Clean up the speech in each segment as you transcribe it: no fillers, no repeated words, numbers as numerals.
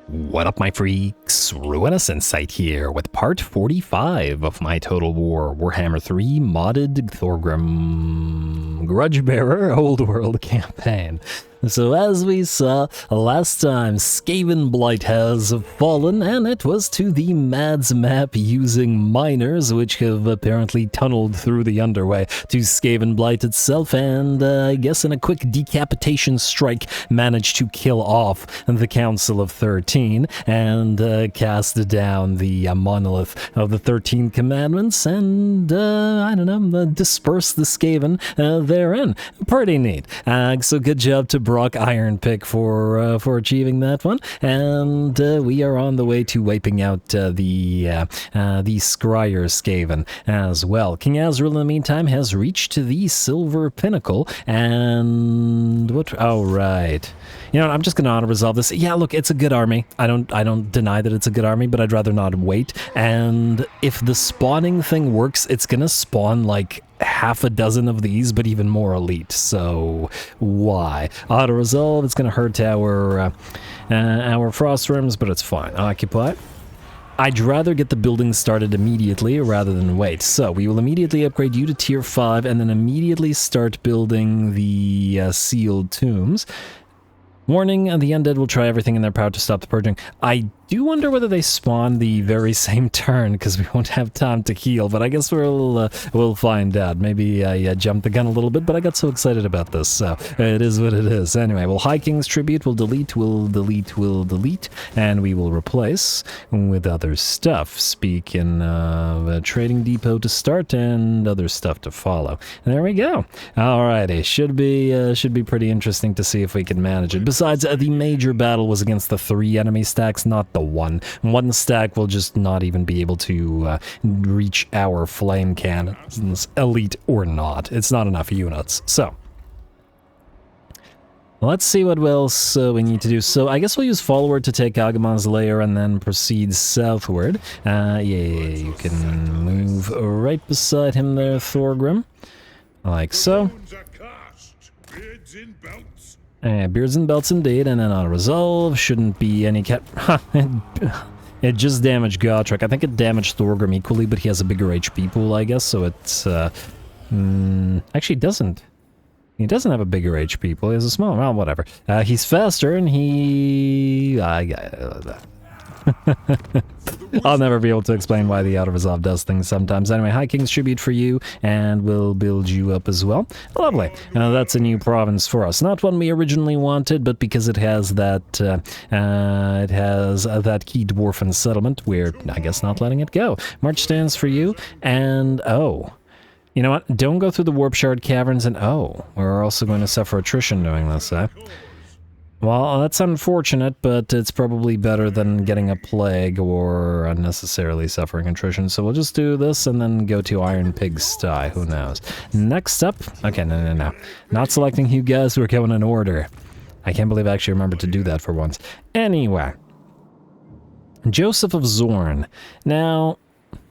What up, my freaks? RuinusInsight here with part 45 of my Total War Warhammer 3 modded Thorgrim Grudgebearer Old World campaign. So as we saw last time, Skaven Blight has fallen, and it was to the Mads map using miners, which have apparently tunneled through the underway to Skaven Blight itself, and I guess in a quick decapitation strike managed to kill off the Council of 13 and cast down the monolith of the 13 Commandments and, I don't know, disperse the Skaven therein. Pretty neat. So good job to Brock Ironpick for achieving that one, and we are on the way to wiping out the Scryer Skaven as well. King Azrael, in the meantime, has reached the Silver Pinnacle, and what? Oh, right. You know what, I'm just gonna auto-resolve this. Yeah, look, it's a good army. I don't deny that it's a good army, but I'd rather not wait. And if the spawning thing works, it's gonna spawn like half a dozen of these, but even more elite. So why auto-resolve? It's gonna hurt our frost worms, but it's fine. Occupy. I'd rather get the building started immediately rather than wait. So we will immediately upgrade you to tier 5 and then immediately start building the sealed tombs. Warning, the undead will try everything in their power to stop the purging. I do wonder whether they spawn the very same turn, because we won't have time to heal, but I guess we'll find out. Maybe I jumped the gun a little bit, but I got so excited about this, so it is what it is. Anyway, we'll High King's Tribute, we'll delete, and we will replace with other stuff. Speaking of a trading depot to start and other stuff to follow. And there we go. Alrighty, should be pretty interesting to see if we can manage it. Besides, the major battle was against the 3 enemy stacks, not the one. One stack will just not even be able to reach our flame cannons, elite or not. It's not enough units. So let's see what else we need to do. So I guess we'll use Follower to take Agamon's lair and then proceed southward. Yeah, you can move right beside him there, Thorgrim. Like so. Beards and belts indeed, and then auto-resolve. Shouldn't be any cat... It just damaged Gotrek. I think it damaged Thorgrim equally, but he has a bigger HP pool, I guess, so it's... actually, doesn't. He doesn't have a bigger HP pool, he has a smaller... Well, whatever. He's faster, and he... I'll never be able to explain why the auto-resolve does things sometimes. Anyway, High King's Tribute for you, and we'll build you up as well. Lovely. That's a new province for us. Not one we originally wanted, but because it has that key dwarfen settlement, we're, I guess, not letting it go. March stands for you, and oh. You know what? Don't go through the Warp Shard Caverns, and oh, we're also going to suffer attrition doing this, eh? Well, that's unfortunate, but it's probably better than getting a plague or unnecessarily suffering attrition. So we'll just do this and then go to Iron Pigsty. Who knows? Next up... Okay, no. Not selecting you guys. We're going in order. I can't believe I actually remembered to do that for once. Anyway. Joseph of Zorn. Now...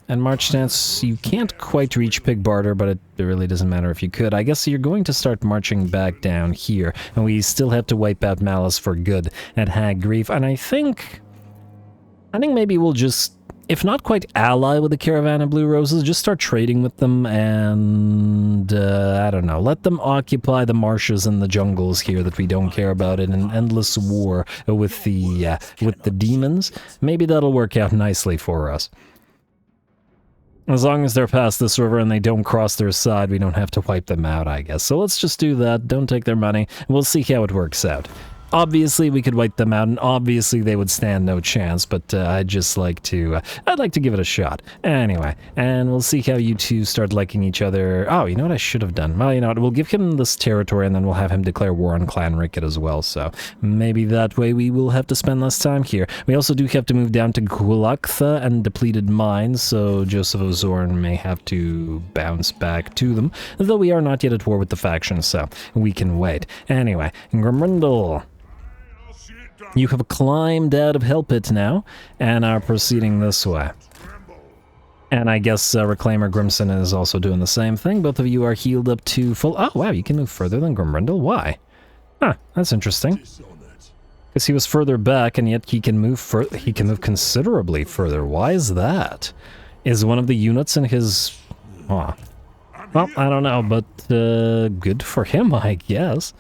And March stance, you can't quite reach Pig Barter, but it really doesn't matter if you could. I guess you're going to start marching back down here, and we still have to wipe out Malice for good at Hag Grief. And I think maybe we'll just, if not quite ally with the Caravan of Blue Roses, just start trading with them and, I don't know, let them occupy the marshes and the jungles here that we don't care about in an endless war with the demons. Maybe that'll work out nicely for us. As long as they're past this river and they don't cross their side, we don't have to wipe them out, I guess. So let's just do that. Don't take their money. We'll see how it works out. Obviously, we could wipe them out, and obviously they would stand no chance, but I'd like to give it a shot. Anyway, and we'll see how you two start liking each other. Oh, you know what I should have done? Well, you know what, we'll give him this territory, and then we'll have him declare war on Clan Ricket as well, so maybe that way we will have to spend less time here. We also do have to move down to Gulaktha and depleted mines, so Joseph of Zorn may have to bounce back to them, though we are not yet at war with the factions, so we can wait. Anyway, Grimrindle. You have climbed out of Hellpit now, and are proceeding this way. And I guess Reclaimer Grimson is also doing the same thing. Both of you are healed up to full... Oh, wow, you can move further than Grimrindle. Why? Huh, that's interesting. Because he was further back, and yet he can move he can move considerably further. Why is that? Is one of the units in his... Well, I don't know, but good for him, I guess.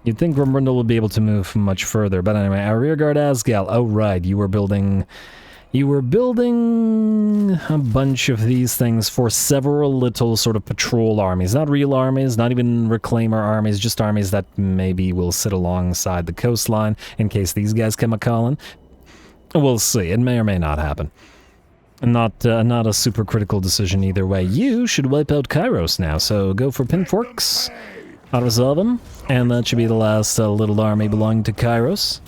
You'd think Grimbrindle would be able to move much further, but anyway, our rearguard Asgal. Oh right, you were building a bunch of these things for several little sort of patrol armies. Not real armies, not even reclaimer armies, just armies that maybe will sit alongside the coastline in case these guys come a-calling. We'll see, it may or may not happen. Not a super critical decision either way. You should wipe out Kairos now, so go for pinforks. I'll resolve him, and that should be the last little army belonging to Kairos.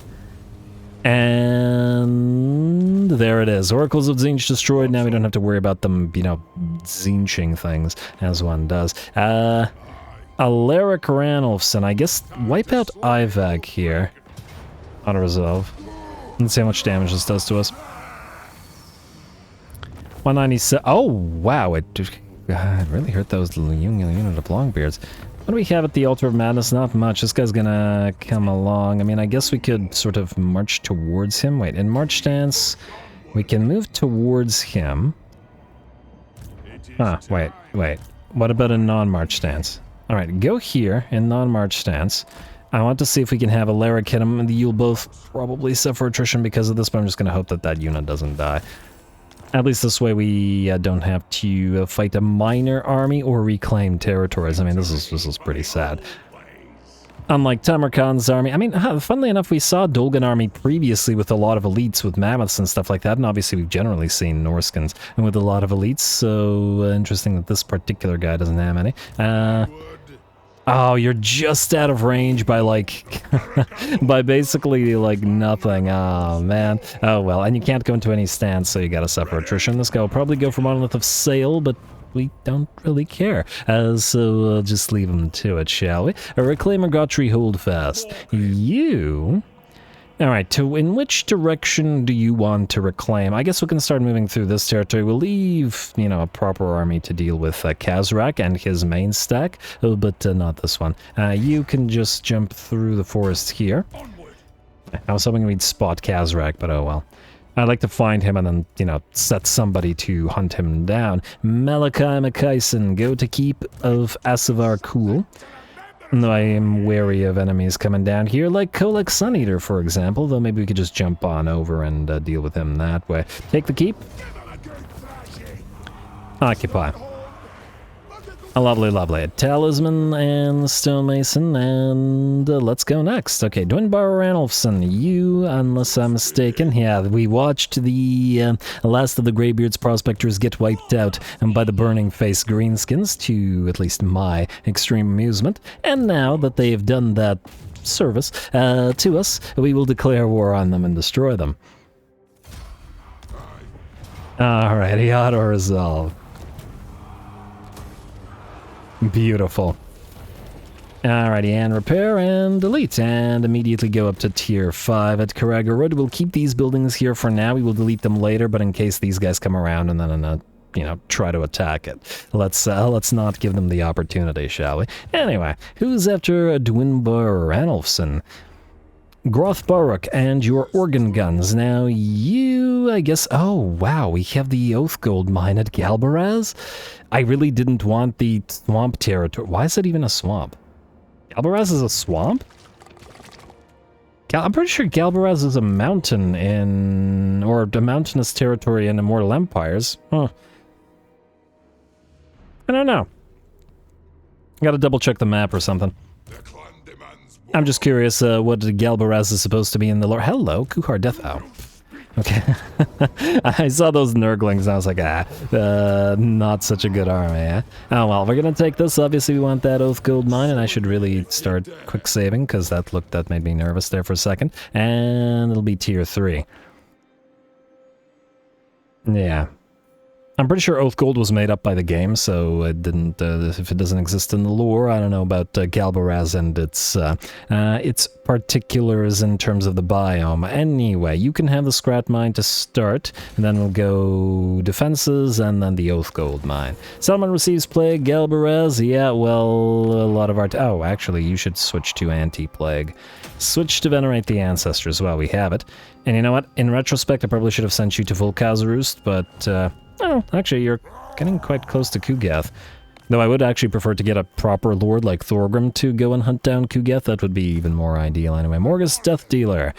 And there it is. Oracles of Tzeentch destroyed. Now we don't have to worry about them, you know, Tzeentching things, as one does. Alaric Ranulfson. I guess wipe out Ivag here. Auto-resolve. Let's see how much damage this does to us. 197. Oh, wow. It really hurt those little unit of Longbeards. What do we have at the Altar of Madness? Not much. This guy's gonna come along. I mean, I guess we could sort of march towards him. Wait, in March Stance, we can move towards him. Ah, wait. What about a non-march stance? Alright, go here in non-march stance. I want to see if we can have Alaric hit him. You'll both probably suffer attrition because of this, but I'm just gonna hope that that unit doesn't die. At least this way we don't have to fight a minor army or reclaim territories. I mean, this is pretty sad. Unlike Tamarkan's army, I mean, funnily enough, we saw Dolgan army previously with a lot of elites, with mammoths and stuff like that, and obviously we've generally seen Norskins and with a lot of elites, so interesting that this particular guy doesn't have any. Oh, you're just out of range by, like, by basically, like, nothing. Oh, man. Oh, well, and you can't go into any stance, so you gotta suffer attrition. This guy will probably go for Monolith of Sail, but we don't really care. So we'll just leave him to it, shall we? A Reclaimer Gotri Holdfast. You... Alright, in which direction do you want to reclaim? I guess we can start moving through this territory. We'll leave, you know, a proper army to deal with Kazrak and his main stack, but not this one. You can just jump through the forest here. I was hoping we'd spot Kazrak, but oh well. I'd like to find him and then, you know, set somebody to hunt him down. Malachi McKayson, go to Keep of Asavar Cool. Though I am wary of enemies coming down here, like Kolek Suneater, for example, though maybe we could just jump on over and deal with him that way. Take the keep. Occupy. A lovely, lovely. A Talisman and Stonemason, and let's go next. Okay, Dwinbar Ranulfson, you, unless I'm mistaken, yeah, we watched the last of the Greybeard's prospectors get wiped out by the Burning Face Greenskins, to at least my extreme amusement, and now that they've done that service to us, we will declare war on them and destroy them. Alrighty, auto-resolve. Beautiful. Alrighty, and repair and delete, and immediately go up to tier 5 at Karaggarud. We'll keep these buildings here for now. We will delete them later, but in case these guys come around and then, you know, try to attack it, let's not give them the opportunity, shall we? Anyway, who's after Dwinbar Ranulfson? Groth Baruch and your organ guns. Now you, I guess... Oh, wow, we have the Oath Gold mine at Galbaraz? I really didn't want the swamp territory. Why is it even a swamp? Galbaraz is a swamp? I'm pretty sure Galbaraz is a mountain in... or a mountainous territory in Immortal Empires. Huh. I don't know. Gotta double check the map or something. I'm just curious what Galbaraz is supposed to be in the lore. Hello, Kuhar Death. Oh. Okay. I saw those Nurglings and I was like, not such a good army, eh? Oh well, we're gonna take this. Obviously we want that Oath Gold mine, and I should really start quick saving, because that made me nervous there for a second. And it'll be tier 3. Yeah. I'm pretty sure Oath Gold was made up by the game, so it didn't, if it doesn't exist in the lore, I don't know about Galbaraz and its particulars in terms of the biome. Anyway, you can have the Scrat Mine to start, and then we'll go defenses, and then the Oath Gold Mine. Settlement receives Plague, Galbaraz, yeah, well, a lot of our... Oh, actually, you should switch to Anti-Plague. Switch to Venerate the Ancestors while we have it. And you know what? In retrospect, I probably should have sent you to Volkaz Roost, but, oh, actually, you're getting quite close to Kugath. Though I would actually prefer to get a proper lord like Thorgrim to go and hunt down Kugath. That would be even more ideal anyway. Morgus Death Dealer.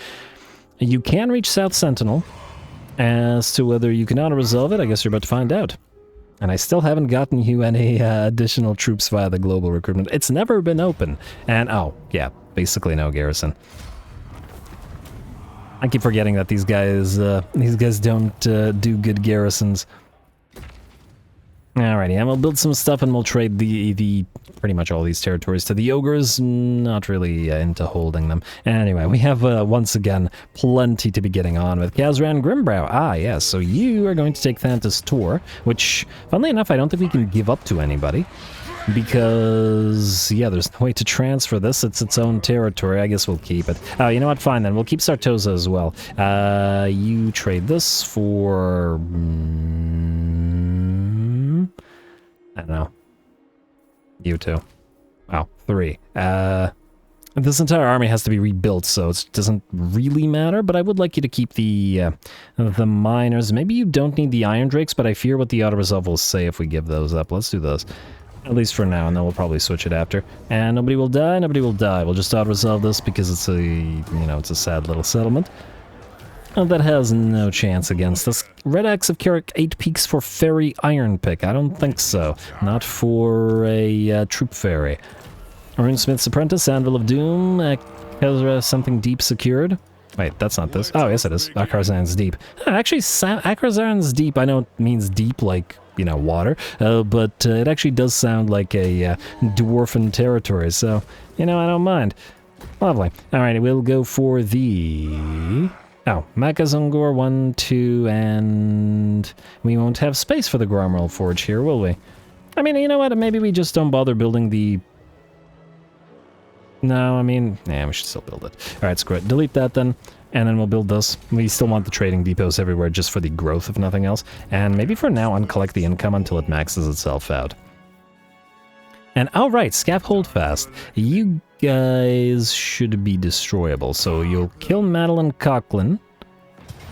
You can reach South Sentinel. As to whether you can auto-resolve it, I guess you're about to find out. And I still haven't gotten you any additional troops via the global recruitment. It's never been open. And, oh, yeah, basically no garrison. I keep forgetting that these guys don't do good garrisons. Alrighty, and we'll build some stuff and we'll trade the pretty much all these territories to the ogres. Not really into holding them. Anyway, we have once again plenty to be getting on with. Kazran Grimbrow. Ah, yes. So you are going to take Thantis Tor, which, funnily enough, I don't think we can give up to anybody. Because, yeah, there's no way to transfer this. It's its own territory. I guess we'll keep it. Oh, you know what? Fine, then. We'll keep Sartosa as well. You trade this for... I don't know. You two. Oh, 3. This entire army has to be rebuilt, so it doesn't really matter, but I would like you to keep the miners. Maybe you don't need the Iron Drakes, but I fear what the auto-resolve will say if we give those up. Let's do those. At least for now, and then we'll probably switch it after. And nobody will die, nobody will die. We'll just auto-resolve this because it's a, it's a sad little settlement. That has no chance against us. Red Axe of Karak, 8 peaks for Fairy Iron Pick. I don't think so. Not for a troop fairy. Runesmith's Apprentice, Anvil of Doom, Karaz something deep secured. Wait, that's not this. Oh, yes it is. Akarzan's Deep. Actually, Akarzan's Deep, I know it means deep like, water, but it actually does sound like a dwarfen territory, so, I don't mind. Lovely. Alright, we'll go for the... Oh, Makazungor 1, 2, and we won't have space for the Gromroll Forge here, will we? I mean, you know what? Maybe we just don't bother building the... No, I mean, we should still build it. Alright, screw it. Delete that then, and then we'll build this. We still want the trading depots everywhere just for the growth, if nothing else. And maybe for now, uncollect the income until it maxes itself out. And alright, Scaff Holdfast. You guys should be destroyable. So you'll kill Madeline Coughlin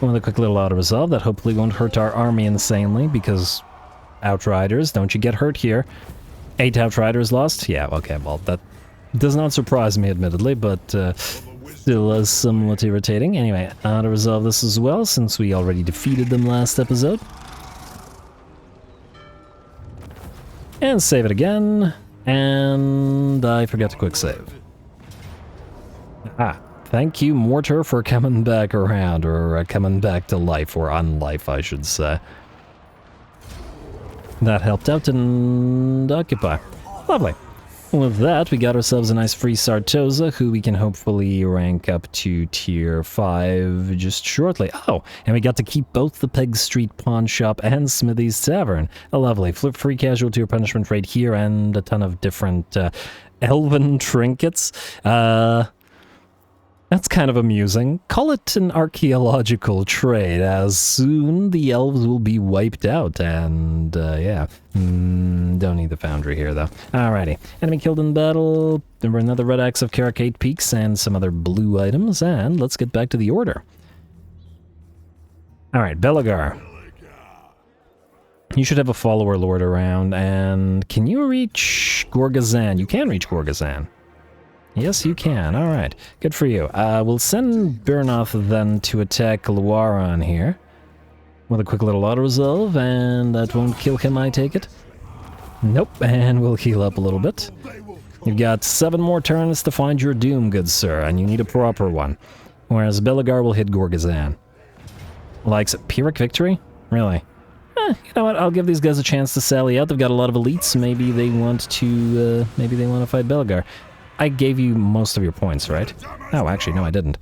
with a quick little auto-resolve. That hopefully won't hurt our army insanely, because Outriders, don't you get hurt here. 8 Outriders lost? Yeah, okay, well, that does not surprise me, admittedly, but still somewhat irritating. Anyway, auto-resolve this as well, since we already defeated them last episode. And save it again. And I forgot to quick save. Ah, thank you, Mortar, for coming back around, or coming back to life, or unlife, I should say. That helped out, and occupy. Lovely. With that, we got ourselves a nice free Sartosa, who we can hopefully rank up to tier 5 just shortly. Oh, and we got to keep both the Peg Street Pawn Shop and Smithy's Tavern. Lovely. Flip free casualty or punishment rate here, and a ton of different elven trinkets. That's kind of amusing. Call it an archaeological trade, as soon the elves will be wiped out, and yeah. Don't need the foundry here, though. Alrighty. Enemy killed in battle. There were another Red Axe of Karak 8 peaks, and some other blue items, and let's get back to the order. Alright, Belagar. You should have a follower lord around, and can you reach Gorgazan? You can reach Gorgazan. Yes, you can. Alright. Good for you. We'll send Bernoth then to attack Luaran here. With a quick little auto-resolve, and that won't kill him, I take it. Nope, and we'll heal up a little bit. You've got 7 more turns to find your doom, good sir, and you need a proper one. Whereas Belagar will hit Gorgazan. Likes it. Pyrrhic victory? Really? You know what? I'll give these guys a chance to sally out. They've got a lot of elites. Maybe they want to fight Belagar. I gave you most of your points, right? Oh, actually, no, I didn't.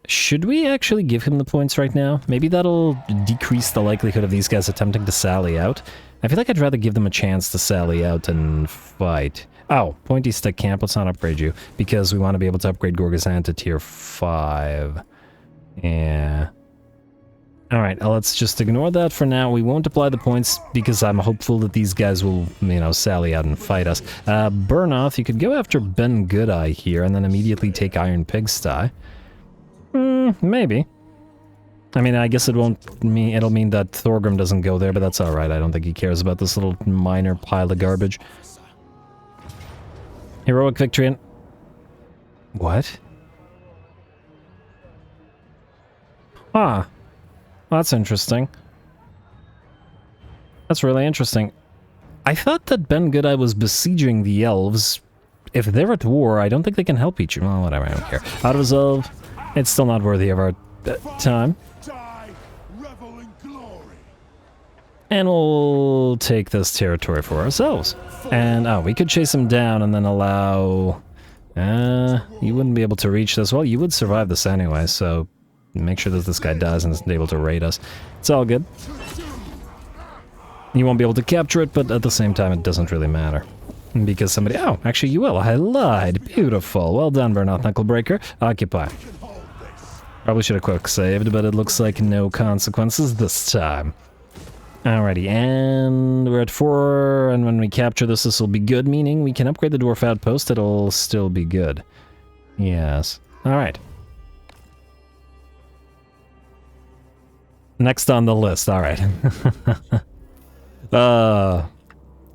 Should we actually give him the points right now? Maybe that'll decrease the likelihood of these guys attempting to sally out. I feel like I'd rather give them a chance to sally out and fight. Oh, Pointy Stick Camp, let's not upgrade you, because we want to be able to upgrade Gorgazan to tier 5. Yeah. Alright, let's just ignore that for now. We won't apply the points because I'm hopeful that these guys will, you know, sally out and fight us. Burnoth, you could go after Ben Goodeye here and then immediately take Iron Pigsty. Maybe. I mean, I guess it'll mean that Thorgrim doesn't go there, but that's alright. I don't think he cares about this little minor pile of garbage. Heroic victory and... What? Ah. Well, that's interesting. That's really interesting. I thought that Ben Goodeye was besieging the elves. If they're at war, I don't think they can help each other. Well, whatever, I don't care. Out of resolve, it's still not worthy of our time. And we'll take this territory for ourselves. And, oh, we could chase him down and then allow... you wouldn't be able to reach this. Well, you would survive this anyway, so... Make sure that this guy dies and isn't able to raid us. It's all good. You won't be able to capture it, but at the same time, it doesn't really matter. Because somebody... Oh, actually you will. I lied. Beautiful. Well done, Burnout Knucklebreaker. Occupy. Probably should have quick saved, but it looks like no consequences this time. Alrighty, and we're at 4, and when we capture this, this will be good, meaning we can upgrade the Dwarf Outpost. It'll still be good. Yes. Alright. Next on the list, alright.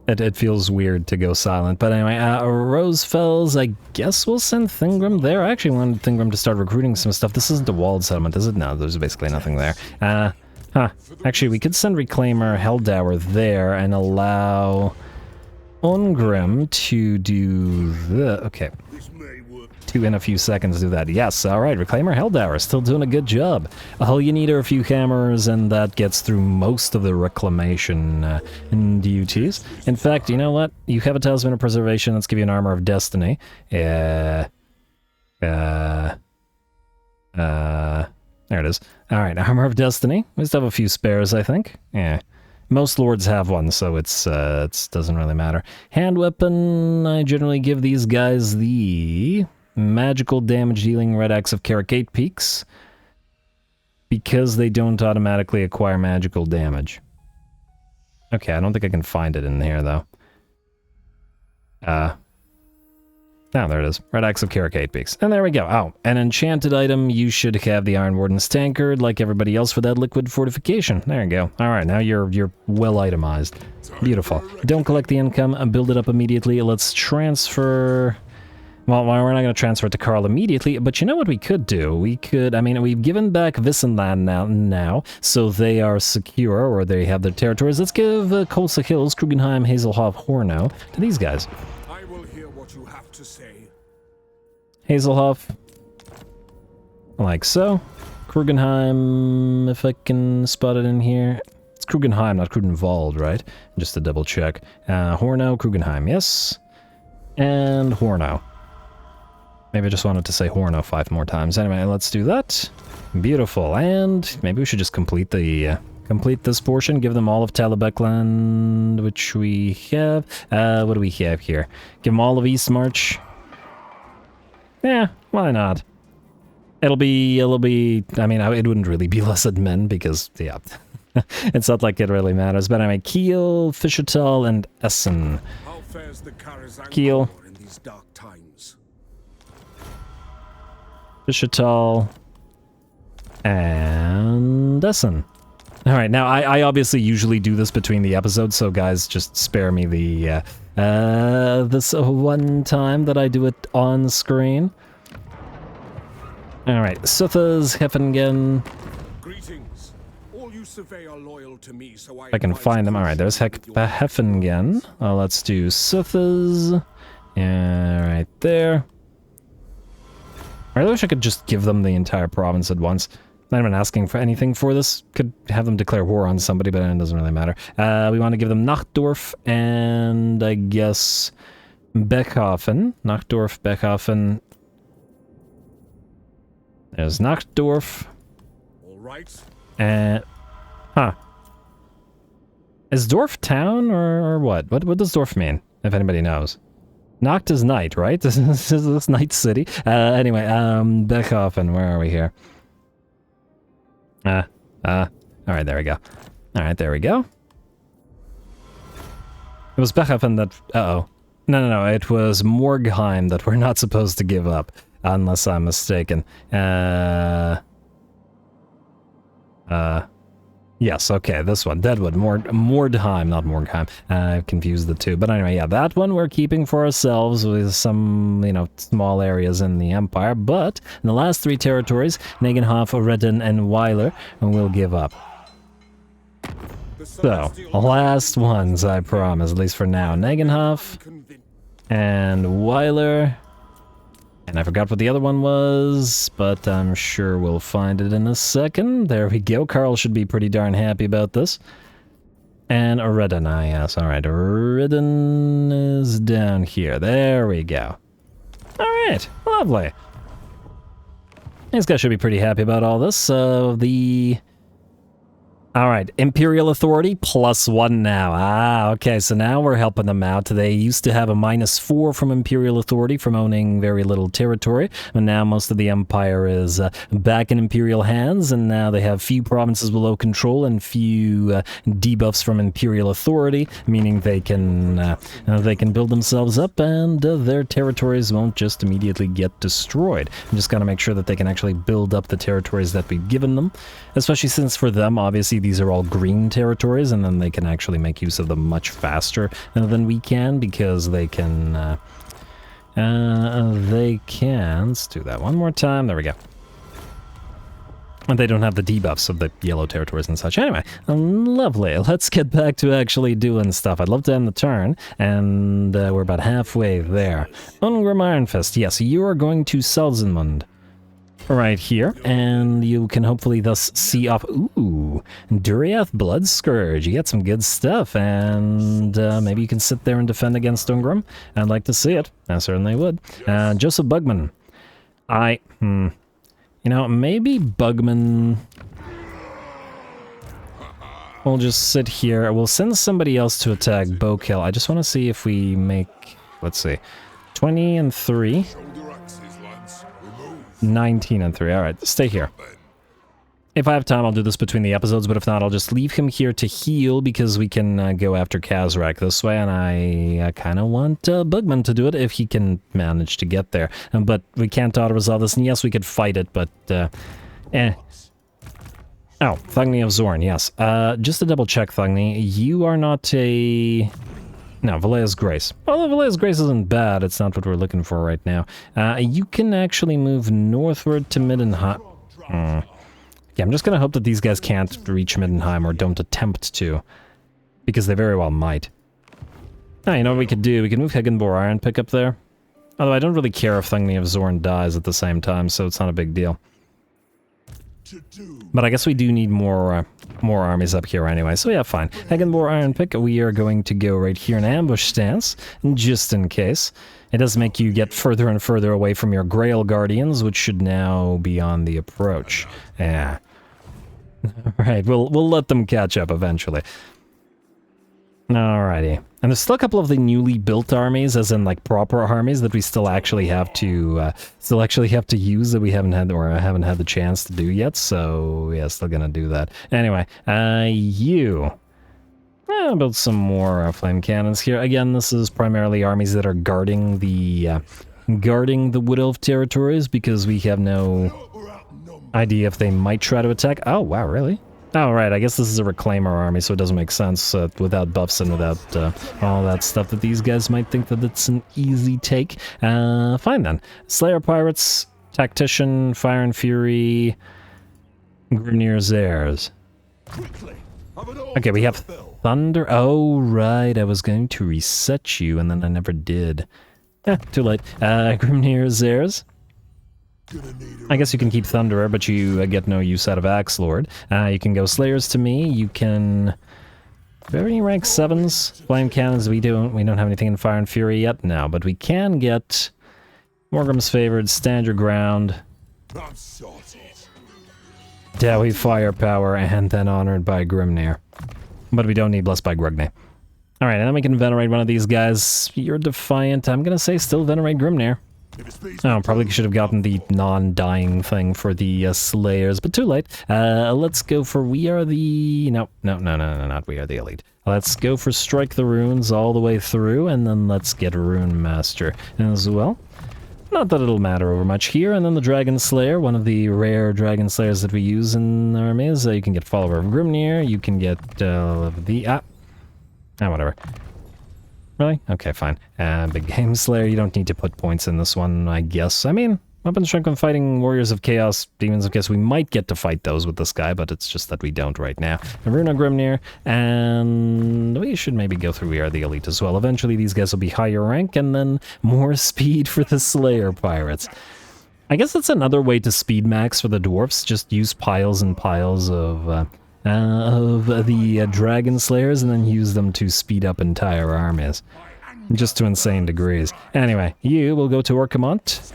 It feels weird to go silent, but anyway, Rosefells, I guess we'll send Thingrim there. I actually wanted Thingrim to start recruiting some stuff. This isn't a walled settlement, is it? No, there's basically nothing there. Actually, we could send Reclaimer Helldower there and allow Ungrim to do the... Okay. In a few seconds do that. Yes, alright, Reclaimer Helldower, still doing a good job. All you need are a few hammers, and that gets through most of the reclamation duties. In fact, you know what? You have a Talisman of Preservation, let's give you an Armor of Destiny. There it is. Alright, Armor of Destiny. We still have a few spares, I think. Yeah. Most lords have one, so it doesn't really matter. Hand weapon, I generally give these guys the... magical damage dealing Red Axe of Karak 8 Peaks because they don't automatically acquire magical damage. Okay, I don't think I can find it in here though. Oh, there it is. Red Axe of Karak 8 Peaks. And there we go. Oh, an enchanted item. You should have the Iron Warden's Tankard like everybody else for that liquid fortification. There you go. Alright, now you're well itemized. Beautiful. Don't collect the income and build it up immediately. Let's transfer... Well, we're not going to transfer it to Karl immediately, but you know what we could do? We could, I mean, we've given back Vissenland now, so they are secure, or they have their territories. Let's give Kolsa Hills, Krugenheim, Hazelhoff, Horno to these guys. I will hear what you have to say. Hazelhoff, like so. Krugenheim, if I can spot it in here. It's Krugenheim, not Krugenwald, right? Just to double check. Horno, Krugenheim, yes. And Horno. Maybe I just wanted to say Horno 5 more times. Anyway, let's do that. Beautiful. And maybe we should just complete the complete this portion. Give them all of Talabekland, which we have. What do we have here? Give them all of East March. Yeah, why not? It'll be. I mean, it wouldn't really be less admin because yeah, it's not like it really matters. But anyway, Kiel, Fischertal, and Essen. How fares the Karaz Ankor Kiel. in these dark times? Fischertal, and Essen. Alright, now I obviously usually do this between the episodes, so guys, just spare me the, this one time that I do it on screen. Alright, Suthas, Heffingen. Greetings. All you survey are loyal to me, so I can find them. Alright, there's Heffingen. Let's do Suthas. Right there. I wish I could just give them the entire province at once. Not even asking for anything for this. Could have them declare war on somebody, but it doesn't really matter. We want to give them Nachtdorf and I guess Beckhofen. Nachtdorf, Beckhofen. There's Nachtdorf. All right. And is Dorf town or what? What does Dorf mean? If anybody knows. Nacht is night, right? This is Night City. Anyway, Beckhofen, where are we here? All right, there we go. All right, there we go. It was Bechafen that... Uh-oh. No, it was Morgheim that we're not supposed to give up, unless I'm mistaken. Yes, okay, this one, Deadwood, Mordheim, not Morgheim. I've confused the two. But anyway, yeah, that one we're keeping for ourselves with some, you know, small areas in the Empire. But in the last 3 territories, Nagenhof, Redden, and Weiler, we'll give up. So, last ones, I promise, at least for now. Nagenhof and Weiler. And I forgot what the other one was, but I'm sure we'll find it in a second. There we go. Carl should be pretty darn happy about this. And Redden, yes. Alright, Redden is down here. There we go. Alright, lovely. These guys should be pretty happy about all this. So, Alright, Imperial Authority, +1 now. Ah, okay, so now we're helping them out. They used to have a -4 from Imperial Authority from owning very little territory, and now most of the Empire is back in Imperial hands, and now they have few provinces below control and few debuffs from Imperial Authority, meaning they can build themselves up, and their territories won't just immediately get destroyed. I'm just gotta make sure that they can actually build up the territories that we've given them, especially since for them, obviously, these are all green territories, and then they can actually make use of them much faster than we can, because they can, let's do that one more time, there we go. And they don't have the debuffs of the yellow territories and such. Anyway, lovely, let's get back to actually doing stuff. I'd love to end the turn, and we're about halfway there. Ungrim Ironfist, yes, you are going to Selzenmund. Right here, and you can hopefully thus see off. Ooh, Duriath Blood Scourge. You get some good stuff, and maybe you can sit there and defend against Ungrim. I'd like to see it. I certainly would. Joseph Bugman. You know, maybe Bugman. We'll just sit here. We'll send somebody else to attack Bokill. I just want to see if we make. Let's see, 20 and 3. 19 and 3. Alright, stay here. If I have time, I'll do this between the episodes, but if not, I'll just leave him here to heal, because we can go after Kazarak this way, and I kind of want Bugman to do it if he can manage to get there. But we can't auto-resolve this, and yes, we could fight it, but Oh, Thugni of Zorn, yes. Just to double-check, Thugni, you are not a... No, Valea's Grace. Although Valea's Grace isn't bad, it's not what we're looking for right now. You can actually move northward to Middenheim. Yeah, I'm just gonna hope that these guys can't reach Middenheim, or don't attempt to, because they very well might. Oh, you know what we could do? We could move Higginbore Iron Pick up there. Although I don't really care if Thugni of Zorn dies at the same time, so it's not a big deal. But I guess we do need more armies up here anyway, so yeah, fine. Higginbore Iron Pick, we are going to go right here in ambush stance, just in case. It does make you get further and further away from your Grail Guardians, which should now be on the approach. Yeah. Right, we'll let them catch up eventually. Alrighty. And there's still a couple of the newly built armies, as in like proper armies, that we still actually have to use, that we haven't had, or haven't had the chance to do yet. So yeah, still gonna do that. Anyway, I'll build some more flame cannons here. Again, this is primarily armies that are guarding the Wood Elf territories, because we have no idea if they might try to attack. Oh wow, really? Oh, right, I guess this is a Reclaimer army, so it doesn't make sense without buffs and without all that stuff that these guys might think that it's an easy take. Fine then. Slayer Pirates, Tactician, Fire and Fury, Grimnir's Heirs. Okay, we have Thunder. Oh, right, I was going to reset you, and then I never did. Too late. Grimnir's Heirs. I guess you can keep Thunderer, but you get no use out of Axe Lord. You can go Slayers to me. You can... Very rank 7s. Flame Cannons, we don't have anything in Fire and Fury yet? No, but we can get... Morgrim's Favored, Stand Your Ground. Dowie Firepower, and then Honored by Grimnir. But we don't need Blessed by Grugni. Alright, and then we can Venerate one of these guys. You're Defiant. I'm gonna say still Venerate Grimnir. Oh, probably should have gotten the non-dying thing for the Slayers, but too late. Let's go for We Are the... No, not We Are the Elite. Let's go for Strike the Runes all the way through, and then let's get Rune Master as well. Not that it'll matter over much here, and then the Dragon Slayer, one of the rare Dragon Slayers that we use in armies. You can get Follower of Grimnir, you can get whatever. Really? Okay, fine. Big Game Slayer, you don't need to put points in this one, I guess. I mean, Weapon Strength when fighting Warriors of Chaos, Demons of Chaos, we might get to fight those with this guy, but it's just that we don't right now. Runa Grimnir, and we should maybe go through We Are the Elite as well. Eventually these guys will be higher rank, and then more speed for the Slayer Pirates. I guess that's another way to speed max for the Dwarfs, just use piles and piles of the Dragon Slayers, and then use them to speed up entire armies. Just to insane degrees. Anyway, you will go to Orcamont,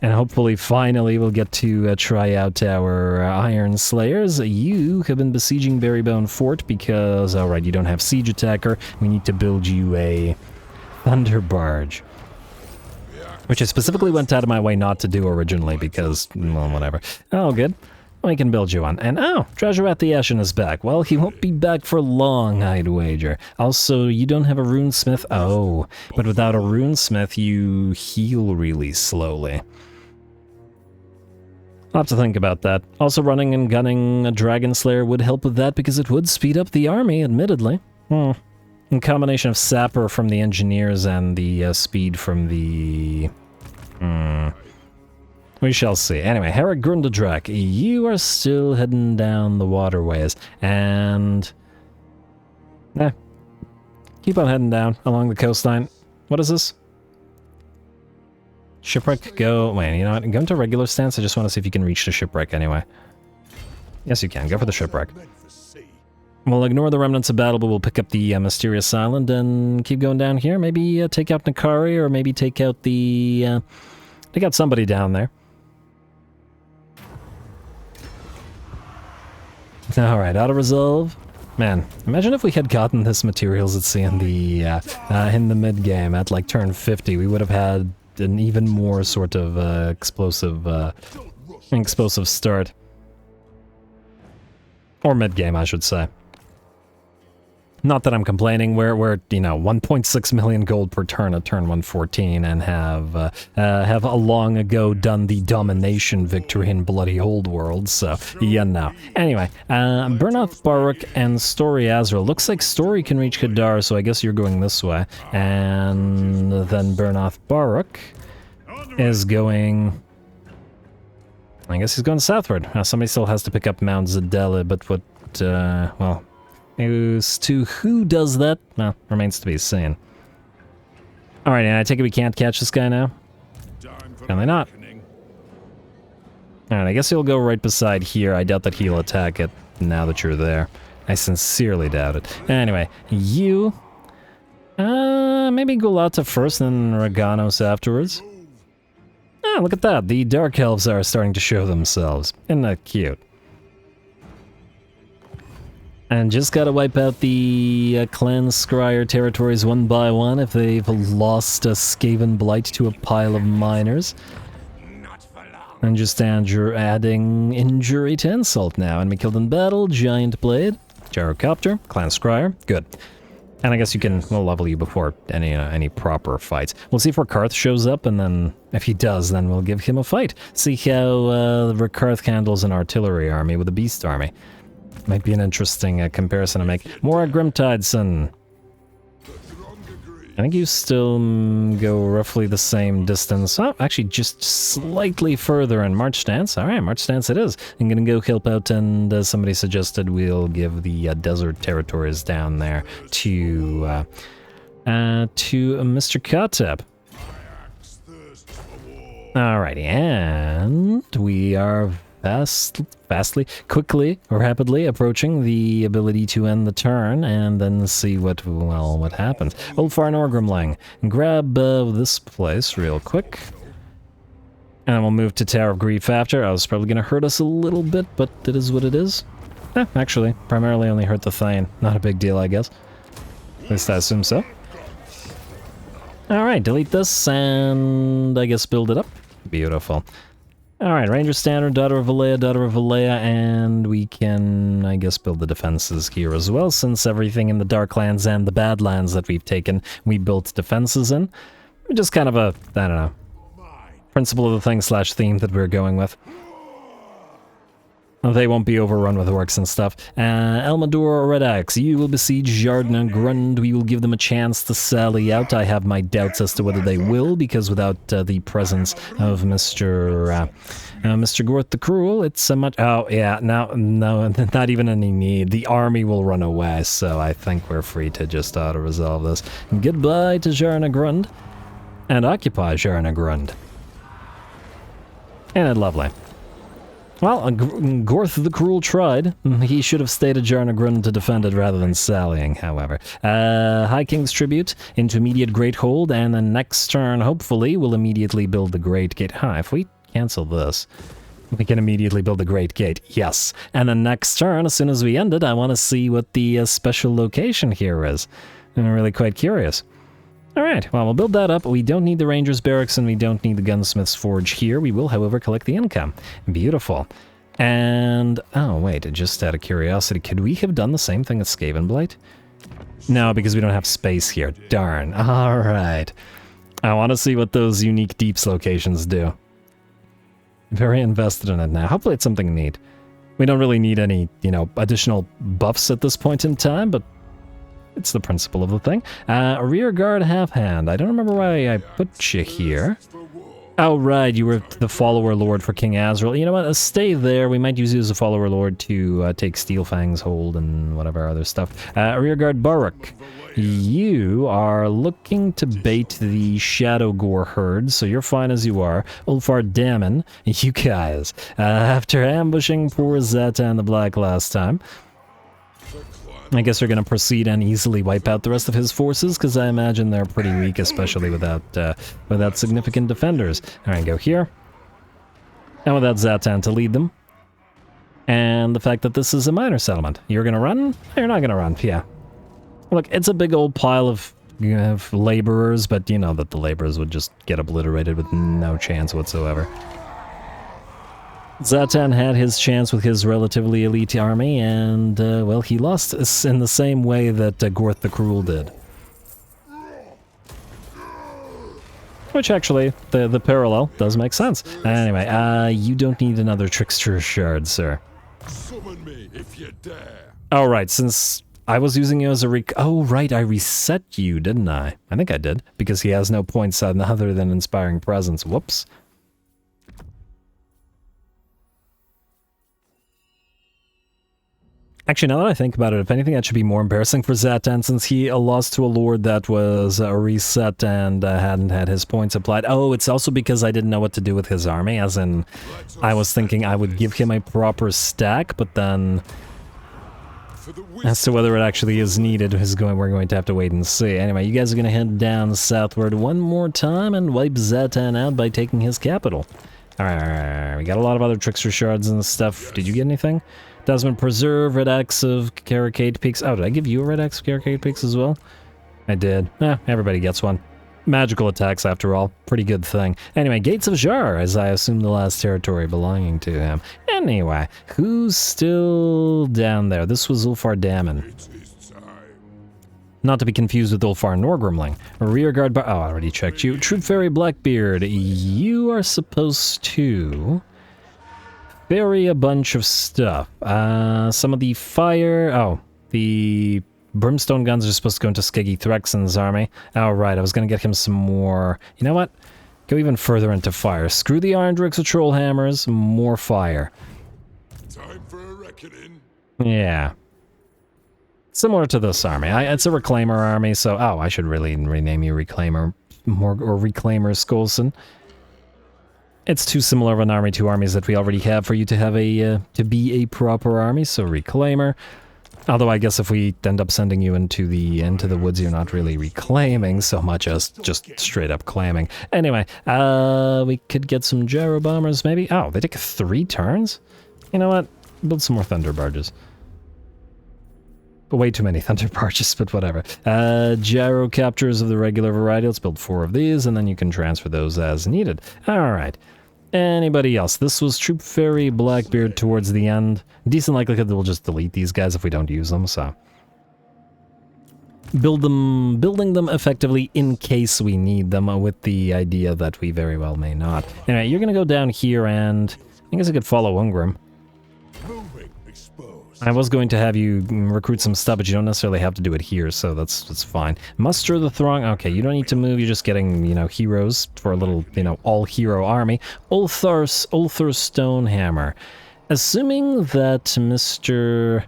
and hopefully, finally, we'll get to try out our Iron Slayers. You have been besieging Berrybone Fort because, alright, you don't have Siege Attacker. We need to build you a Thunder Barge. Which I specifically went out of my way not to do originally because, well, whatever. Oh, good. We can build you one. And oh, Treasurat the Ashen is back. Well, he won't be back for long, I'd wager. Also, you don't have a runesmith. Oh, but without a runesmith, you heal really slowly. I'll have to think about that. Also, running and gunning a Dragon Slayer would help with that because it would speed up the army, admittedly. In combination of Sapper from the Engineers and the speed from the... We shall see. Anyway, Herrick Grundadrak, you are still heading down the waterways, and... keep on heading down along the coastline. What is this? Shipwreck, go... Wait, you know what? Go into regular stance. I just want to see if you can reach the shipwreck anyway. Yes, you can. Go for the shipwreck. We'll ignore the remnants of battle, but we'll pick up the mysterious island and keep going down here. Maybe take out Nakari, or maybe take out the... take out somebody down there. Alright, auto-resolve. Man, imagine if we had gotten this materials at sea in the mid-game at like turn 50, we would have had an even more sort of explosive start. Or mid-game, I should say. Not that I'm complaining, we're you know, 1.6 million gold per turn at turn 114 and have a long ago done the domination victory in Bloody Old World, so yeah, no. Anyway, Bernath Baruch and Story Azrael. Looks like Story can reach Kadar, so I guess you're going this way. And then Bernath Baruch is going... I guess he's going southward. Somebody still has to pick up Mount Zadela, but what, well... As to who does that, well, remains to be seen. Alright, and I take it we can't catch this guy now? Can they not? Alright, I guess he'll go right beside here. I doubt that he'll attack it now that you're there. I sincerely doubt it. Anyway, you... maybe Gulata first, then Raganos afterwards. Ah, look at that. The Dark Elves are starting to show themselves. Isn't that cute? And just gotta wipe out the Clan Scryer territories one by one if they've lost a Skaven Blight to a pile of miners. And just adding injury to insult now. Enemy killed in battle, Giant Blade, Gyrocopter, Clan Scryer, good. And I guess we'll level you before any proper fights. We'll see if Rakarth shows up, and then if he does, then we'll give him a fight. See how Rakarth handles an artillery army with a beast army. Might be an interesting comparison to make. More Grimtideson. I think you still go roughly the same distance. Oh, actually just slightly further in March Stance. Alright, March Stance it is. I'm gonna go help out, and as somebody suggested, we'll give the desert territories down there to Mr. Kateb. Alrighty, and we are rapidly approaching the ability to end the turn, and then see what happens. Ulfar Norgrimlang, grab this place real quick, and then we'll move to Tower of Grief after. I was probably going to hurt us a little bit, but it is what it is. Actually, primarily only hurt the Thane. Not a big deal, I guess. At least I assume so. Alright, delete this and I guess build it up. Beautiful. Alright, Ranger Standard, Daughter of Valea, and we can, I guess, build the defenses here as well, since everything in the Darklands and the Badlands that we've taken, we built defenses in. Just kind of a, I don't know, principle of the thing / theme that we're going with. They won't be overrun with orcs and stuff. Elmador or Red Axe, you will besiege Jarden and Grund. We will give them a chance to sally out. I have my doubts as to whether they will, because without the presence of Mr. Gorth the Cruel, it's a much... Oh, yeah, no, not even any need. The army will run away, so I think we're free to just auto-resolve this. Goodbye to Jarna Grund, and occupy Jarna Grund. And lovely. Well, Gorth the Cruel tried. He should have stayed at Jarnagrund to defend it rather than sallying, however. High King's Tribute, intermediate Great Hold, and the next turn, hopefully, we'll immediately build the Great Gate. If we cancel this, we can immediately build the Great Gate. Yes. And the next turn, as soon as we end it, I want to see what the special location here is. I'm really quite curious. Alright, well, we'll build that up. We don't need the Ranger's Barracks and we don't need the Gunsmith's Forge here. We will, however, collect the income. Beautiful. And, oh wait, just out of curiosity, could we have done the same thing at Skavenblight? No, because we don't have space here. Darn. Alright. I want to see what those unique deeps locations do. Very invested in it now. Hopefully it's something neat. We don't really need any, additional buffs at this point in time, but it's the principle of the thing. Rear guard half hand. I don't remember why I put you here. Oh, right, you were the follower lord for King Azrael. You know what, stay there. We might use you as a follower lord to take Steelfang's hold and whatever other stuff. Rear guard Baruch. You are looking to bait the Shadow Gore herd, so you're fine as you are. Ulfar Dammon, you guys. After ambushing poor Zatan the Black last time, I guess we're going to proceed and easily wipe out the rest of his forces, because I imagine they're pretty weak, especially without significant defenders. Alright, go here. And without Zatan to lead them. And the fact that this is a minor settlement. You're going to run? You're not going to run, yeah. Look, it's a big old pile of laborers, but you know that the laborers would just get obliterated with no chance whatsoever. Zatan had his chance with his relatively elite army, and, well, he lost in the same way that Gorth the Cruel did. Which, actually, the parallel does make sense. Anyway, you don't need another Trickster Shard, sir. Summon me if you dare. Oh, right, since I was using you as a oh, right, I reset you, didn't I? I think I did, because he has no points other than Inspiring Presence. Whoops. Actually, now that I think about it, if anything, that should be more embarrassing for Zatan, since he lost to a lord that was reset and hadn't had his points applied. Oh, it's also because I didn't know what to do with his army, as in, I was thinking I would give him a proper stack, but then, as to whether it actually is needed, we're going to have to wait and see. Anyway, you guys are going to head down southward one more time and wipe Zatan out by taking his capital. Alright, we got a lot of other Trickster Shards and stuff. Did you get anything? Desmond Preserve, Red Axe of Karakate Peaks. Oh, did I give you a Red Axe of Karakate Peaks as well? I did. Everybody gets one. Magical attacks, after all. Pretty good thing. Anyway, Gates of Jar, as I assume the last territory belonging to him. Anyway, who's still down there? This was Ulfar Dammon. Not to be confused with Ulfar Norgrimling. Rearguard Bar... Oh, I already checked you. Troop Fairy Blackbeard, you are supposed to ferry a bunch of stuff. Some of the fire... Oh, the brimstone guns are supposed to go into Skeggy Threxon's army. Oh, right, I was going to get him some more... You know what? Go even further into fire. Screw the Iron Drix with Troll Hammers, more fire. Time for a reckoning. Yeah. Similar to this army. It's a Reclaimer army, so... Oh, I should really rename you Reclaimer... or Reclaimer Skolson. It's too similar of an army to armies that we already have for you to have to be a proper army, so Reclaimer. Although I guess if we end up sending you into the woods, you're not really reclaiming so much as just straight up claiming. Anyway, we could get some gyro bombers maybe. Oh, they take 3 turns? You know what? Build some more thunder barges. Way too many thunder barges, but whatever. Gyrocopters of the regular variety. Let's build 4 of these, and then you can transfer those as needed. Alright. Anybody else? This was Troop Ferry Blackbeard towards the end. Decent likelihood that we'll just delete these guys if we don't use them, so... building them effectively in case we need them, with the idea that we very well may not. Anyway, you're gonna go down here and... I guess I could follow Ungrim. I was going to have you recruit some stuff, but you don't necessarily have to do it here, so that's fine. Muster the throng. Okay, you don't need to move. You're just getting, you know, heroes for a little, you know, all-hero army. Ulthar Stonehammer. Assuming that Mr.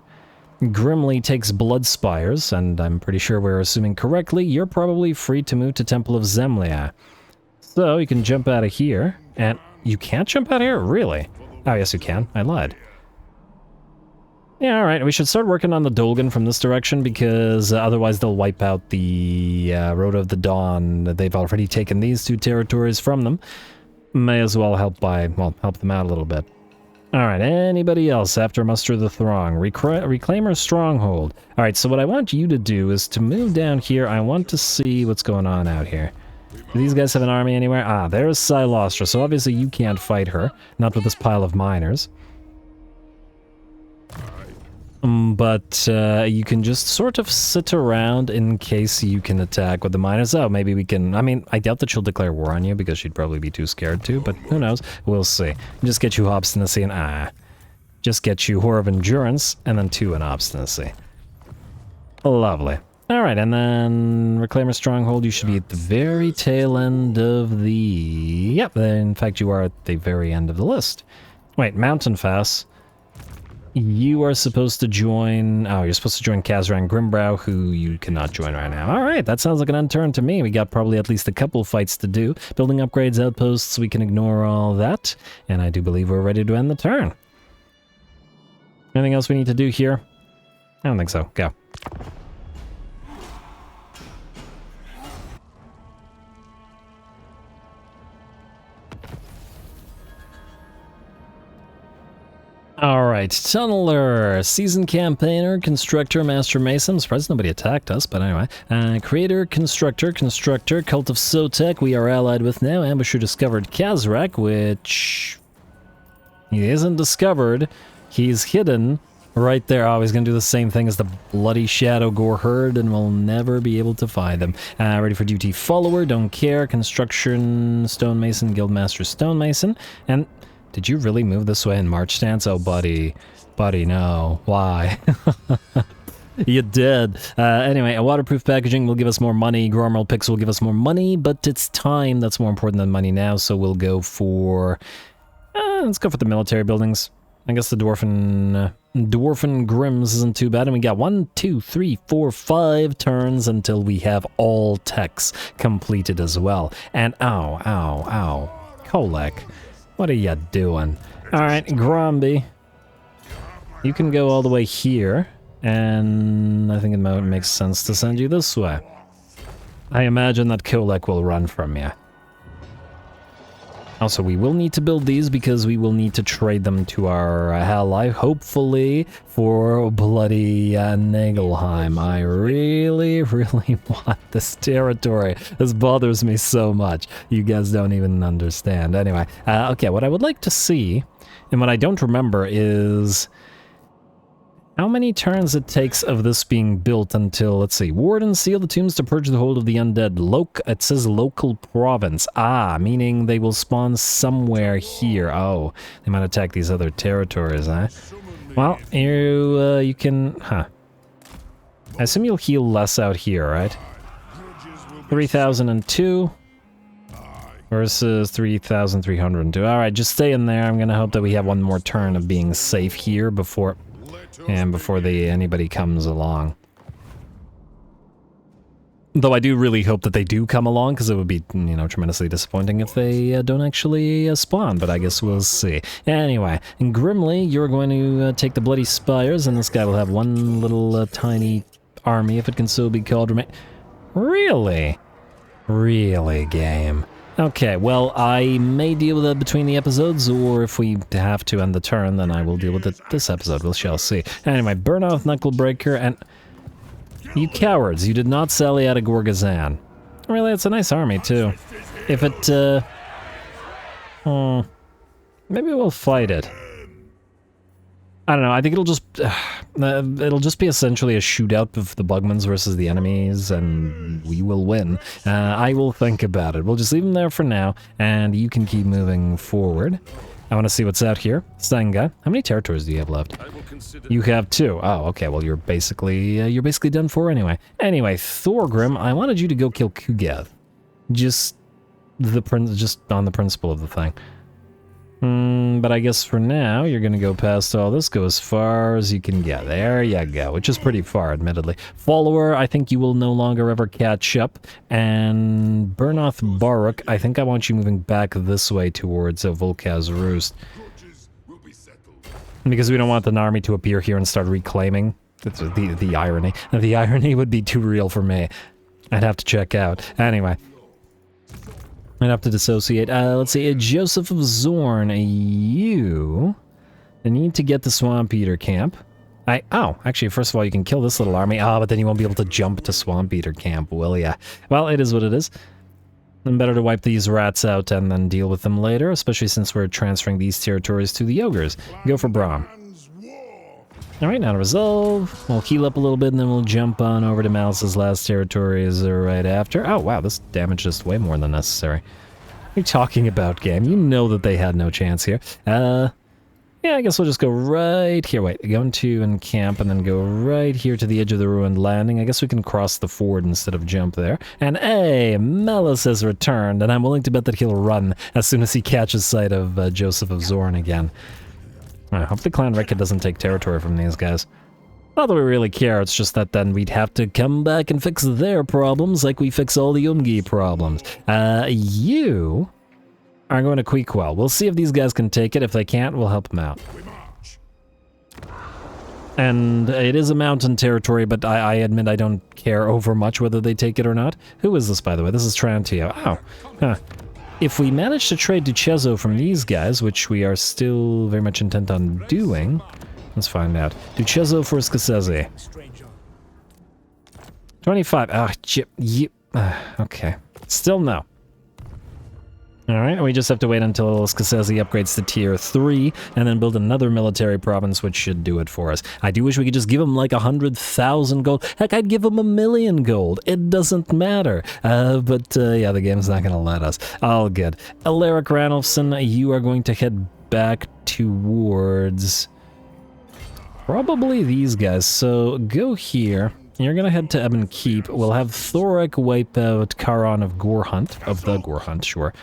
Grimly takes Blood Spires, and I'm pretty sure we're assuming correctly, you're probably free to move to Temple of Zemlya. So you can jump out of here, and you can't jump out of here? Really? Oh, yes you can. I lied. Yeah, alright, we should start working on the Dolgan from this direction, because otherwise they'll wipe out the Road of the Dawn. They've already taken these 2 territories from them. May as well help them out a little bit. Alright, anybody else after Muster the Throng? Reclaimer Stronghold. Alright, so what I want you to do is to move down here. I want to see what's going on out here. Do these guys have an army anywhere? Ah, there's Silostra, so obviously you can't fight her. Not with this pile of miners. But you can just sort of sit around in case you can attack with the miners. Oh, maybe we can... I mean, I doubt that she'll declare war on you because she'd probably be too scared to, but who knows? We'll see. Just get you obstinacy and just get you Whore of Endurance and then 2 in obstinacy. Lovely. Alright, and then Reclaimer Stronghold, you should be at the very tail end of the... Yep, in fact you are at the very end of the list. Wait, Mountain Fass. You are supposed to join... Oh, you're supposed to join Karaz Grimbrow, who you cannot join right now. Alright, that sounds like an end turn to me. We got probably at least a couple fights to do. Building upgrades, outposts, we can ignore all that. And I do believe we're ready to end the turn. Anything else we need to do here? I don't think so. Go. Alright, Tunneler, Seasoned Campaigner, Constructor, Master Mason. I'm surprised nobody attacked us, but anyway. Creator, Constructor, Cult of Sotek, we are allied with now. Ambusher discovered Kazrak, which... he isn't discovered. He's hidden right there. Oh, he's gonna do the same thing as the Bloody Shadow Gore Herd, and we'll never be able to find them. Ready for duty, Follower, don't care. Construction, Stonemason, Guildmaster, Stonemason, and... Did you really move this way in March stance? Oh, buddy. Buddy, no. Why? You did. Anyway, a waterproof packaging will give us more money. Gormal picks will give us more money, but it's time that's more important than money now, so we'll go for... let's go for the military buildings. I guess the Dwarfen Grims isn't too bad, and we got 1, 2, 3, 4, 5 turns until we have all techs completed as well. And ow. Kolek. What are you doing? Alright, Gromby. You can go all the way here, and I think it makes sense to send you this way. I imagine that Kolek will run from you. Also, we will need to build these because we will need to trade them to our ally, hopefully for bloody Nagelheim. I really want this territory. This bothers me so much. You guys don't even understand. Anyway, okay, what I would like to see, and what I don't remember, is how many turns it takes of this being built until, let's see, Warden seal the tombs to purge the hold of the undead. It says local province. Ah, meaning they will spawn somewhere here. Oh, they might attack these other territories, huh? Well, you can, I assume you'll heal less out here, right? 3,002 versus 3,302. Alright, just stay in there. I'm gonna hope that we have one more turn of being safe here before anybody comes along. Though I do really hope that they do come along, because it would be, you know, tremendously disappointing if they don't actually spawn, but I guess we'll see. Anyway, Grimly, you're going to take the Bloody Spires, and this guy will have one little tiny army, if it can so be called. Really? Really, game? Okay, well, I may deal with that between the episodes, or if we have to end the turn, then I will deal with it this episode. We shall see. Anyway, Burnout, Knucklebreaker, and... You cowards, you did not sally out of Gorgazan. Really, it's a nice army, too. If it, maybe we'll fight it. I don't know, I think it'll just be essentially a shootout of the Bugmans versus the enemies, and we will win. I will think about it. We'll just leave them there for now, and you can keep moving forward. I want to see what's out here. Stenga, how many territories do you have left? You have 2. Oh, okay, well, you're basically done for anyway. Anyway, Thorgrim, I wanted you to go kill Kugath. Just on the principle of the thing. But I guess for now, you're gonna go past all this, go as far as you can get. There you go, which is pretty far, admittedly. Follower, I think you will no longer ever catch up. And Burnoth Baruch, I think I want you moving back this way towards Volkaz Roost. Because we don't want an army to appear here and start reclaiming. That's the irony. The irony would be too real for me. I'd have to check out. Anyway. I'd have to dissociate. Let's see, Joseph of Zorn, you need to get the Swamp Eater camp. Actually, first of all, you can kill this little army. But then you won't be able to jump to Swamp Eater camp, will ya? Well, it is what it is. Then better to wipe these rats out and then deal with them later, especially since we're transferring these territories to the Ogres. Go for Brahm. Alright, now to resolve. We'll heal up a little bit and then we'll jump on over to Malice's last territories right after. Oh, wow, this damaged us way more than necessary. What are you talking about, game? You know that they had no chance here. Yeah, I guess we'll just go right here. Wait, go into and camp and then go right here to the edge of the ruined landing. I guess we can cross the ford instead of jump there. And hey, Malice has returned, and I'm willing to bet that he'll run as soon as he catches sight of Joseph of Zorn again. I hope the Clan Rekka doesn't take territory from these guys. Not that we really care, it's just that then we'd have to come back and fix their problems like we fix all the Umgi problems. You are going to Queequel. We'll see if these guys can take it. If they can't, we'll help them out. And it is a mountain territory, but I admit I don't care over much whether they take it or not. Who is this, by the way? This is Trantio. Oh, huh. If we manage to trade Duchezo from these guys, which we are still very much intent on doing, let's find out. Duchezo for Skasezi. 25. Okay. Still no. Alright, we just have to wait until Skasezi upgrades to tier 3, and then build another military province, which should do it for us. I do wish we could just give him like 100,000 gold. Heck, I'd give him 1,000,000 gold. It doesn't matter. But yeah, the game's not gonna let us. All good. Alaric Ranulfson, you are going to head back towards probably these guys. So go here. You're gonna head to Ebon Keep. We'll have Thoric wipe out Charon of the Gorhunt, sure.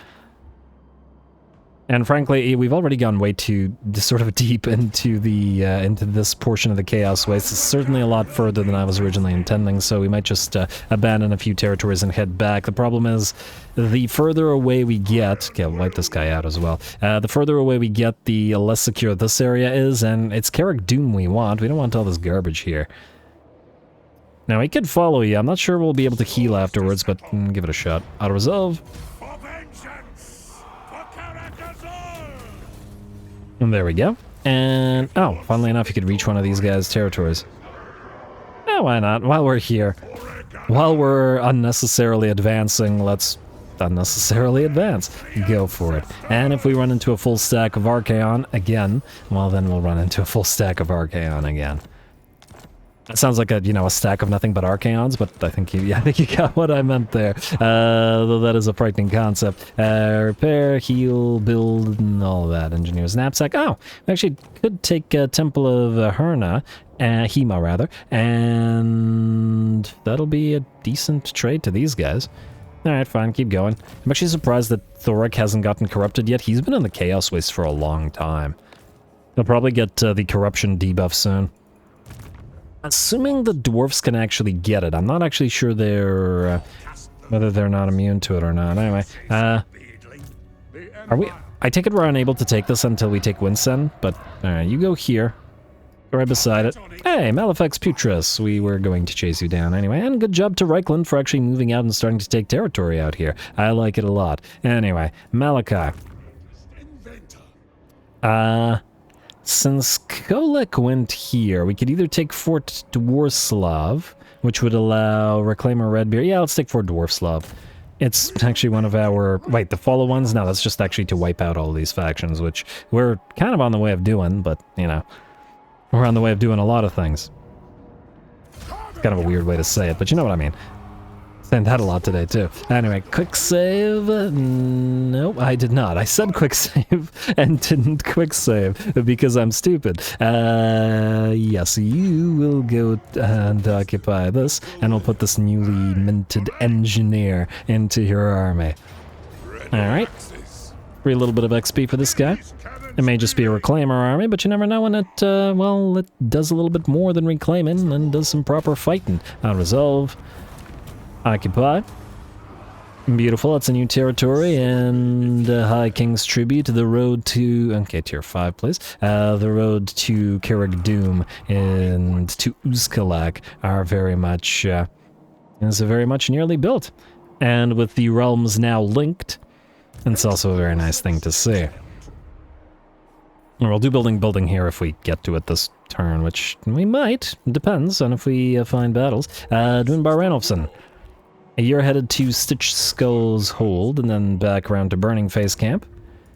And frankly, we've already gone way too sort of deep into the into this portion of the Chaos Waste. It's certainly a lot further than I was originally intending, so we might just abandon a few territories and head back. The problem is, the further away we get... Okay, I'll wipe this guy out as well. The further away we get, the less secure this area is, and it's Carrick Doom we want. We don't want all this garbage here. Now, he could follow you. I'm not sure we'll be able to heal afterwards, but give it a shot. Auto-resolve. And there we go. And, oh, funnily enough, you could reach one of these guys' territories. Oh, why not? While we're here. While we're unnecessarily advancing, let's unnecessarily advance. Go for it. And if we run into a full stack of Archaon again, well, then we'll run into a full stack of Archaon again. That sounds like a stack of nothing but Archaons, but I think you got what I meant there. Though that is a frightening concept. Repair, heal, build, and all that. Engineer's knapsack. Oh, we actually could take Temple of Hema rather, and that'll be a decent trade to these guys. Alright, fine, keep going. I'm actually surprised that Thoric hasn't gotten corrupted yet. He's been in the Chaos Waste for a long time. He'll probably get the corruption debuff soon. Assuming the dwarfs can actually get it. I'm not actually sure they're whether they're not immune to it or not. Anyway, are we? I take it we're unable to take this until we take Winsen, but alright, you go here. Go right beside it. Hey, Malefax Putris, we were going to chase you down anyway, and good job to Reichland for actually moving out and starting to take territory out here. I like it a lot. Anyway, Malachi. Since Kolek went here, we could either take Fort Dwarslav, which would allow Reclaimer Redbeard. Yeah, let's take 4 Dwarfs love. It's actually one of our... Wait, the follow ones? No, that's just actually to wipe out all these factions, which we're kind of on the way of doing, but, you know, we're on the way of doing a lot of things. It's kind of a weird way to say it, but you know what I mean. Saying that a lot today, too. Anyway, quick save. Nope, I did not. I said quick save and didn't quick save because I'm stupid. Yes, you will go and occupy this, and we'll put this newly minted engineer into your army. Alright. Free a little bit of XP for this guy. It may just be a Reclaimer army, but you never know when it, well, it does a little bit more than reclaiming and does some proper fighting. Resolve. Occupy. Beautiful, that's a new territory, and High King's Tribute, the road to... Okay, tier 5, please. The road to Carrick Doom and to Uzkalak are very much... is very much nearly built. And with the realms now linked, it's also a very nice thing to see. We'll do building here if we get to it this turn, which we might. Depends on if we find battles. Dwinbar Ranulfson. A year headed to Stitch Skull's Hold, and then back around to Burning Face Camp.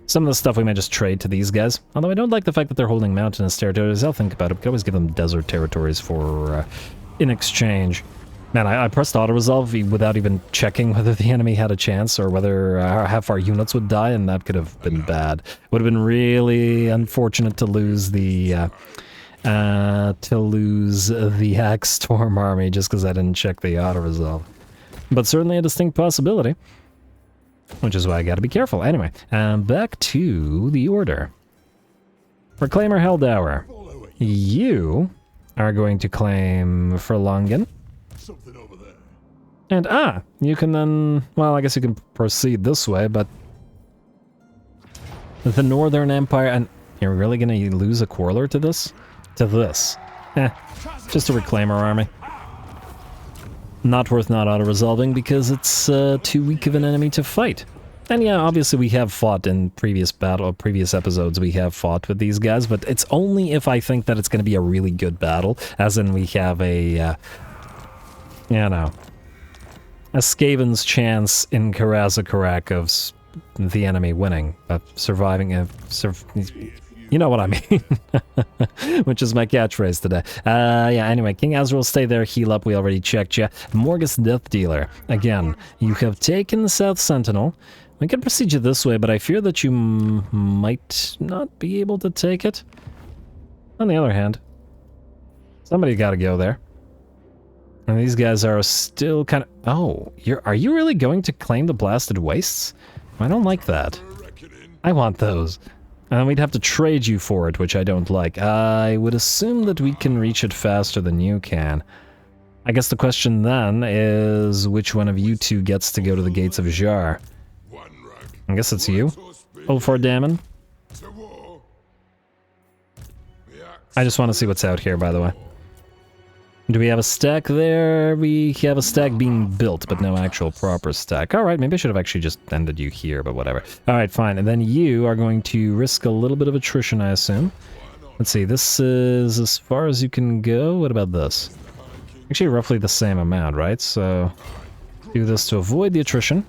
Some of the stuff we may just trade to these guys. Although I don't like the fact that they're holding mountainous territories. I'll think about it. We could always give them desert territories for in exchange. Man, I pressed auto-resolve without even checking whether the enemy had a chance or whether half our units would die, and that could have been bad. Would have been really unfortunate to lose the Axe Storm army just because I didn't check the auto-resolve. But certainly a distinct possibility, which is why I gotta be careful. Anyway, back to the order. Reclaimer Helldower. You are going to claim Verlongen. And you can then, well, I guess you can proceed this way, but the Northern Empire, and you're really gonna lose a Quarreler to this? To this. Just a Reclaimer army. Not worth not auto-resolving because it's too weak of an enemy to fight. And yeah, obviously we have fought in previous episodes, we have fought with these guys, but it's only if I think that it's going to be a really good battle, as in we have a, you know, a Skaven's chance in Karaz-a-Karak of the enemy winning, surviving, you know what I mean, which is my catchphrase today. Yeah, anyway, King Azrael, stay there, heal up, we already checked you. Morgus Death Dealer, again, you have taken the South Sentinel. We can proceed you this way, but I fear that you might not be able to take it. On the other hand, somebody gotta go there. And these guys are still kind of... Oh, are you really going to claim the Blasted Wastes? I don't like that. I want those. And we'd have to trade you for it, which I don't like. I would assume that we can reach it faster than you can. I guess the question then is which one of you two gets to go to the Gates of Jar? I guess it's you, Ulfar Dammon. I just want to see what's out here, by the way. Do we have a stack there? We have a stack being built, but no actual proper stack. Alright, maybe I should have actually just ended you here, but whatever. Alright, fine. And then you are going to risk a little bit of attrition, I assume. Let's see, this is as far as you can go. What about this? Actually, roughly the same amount, right? So, do this to avoid the attrition.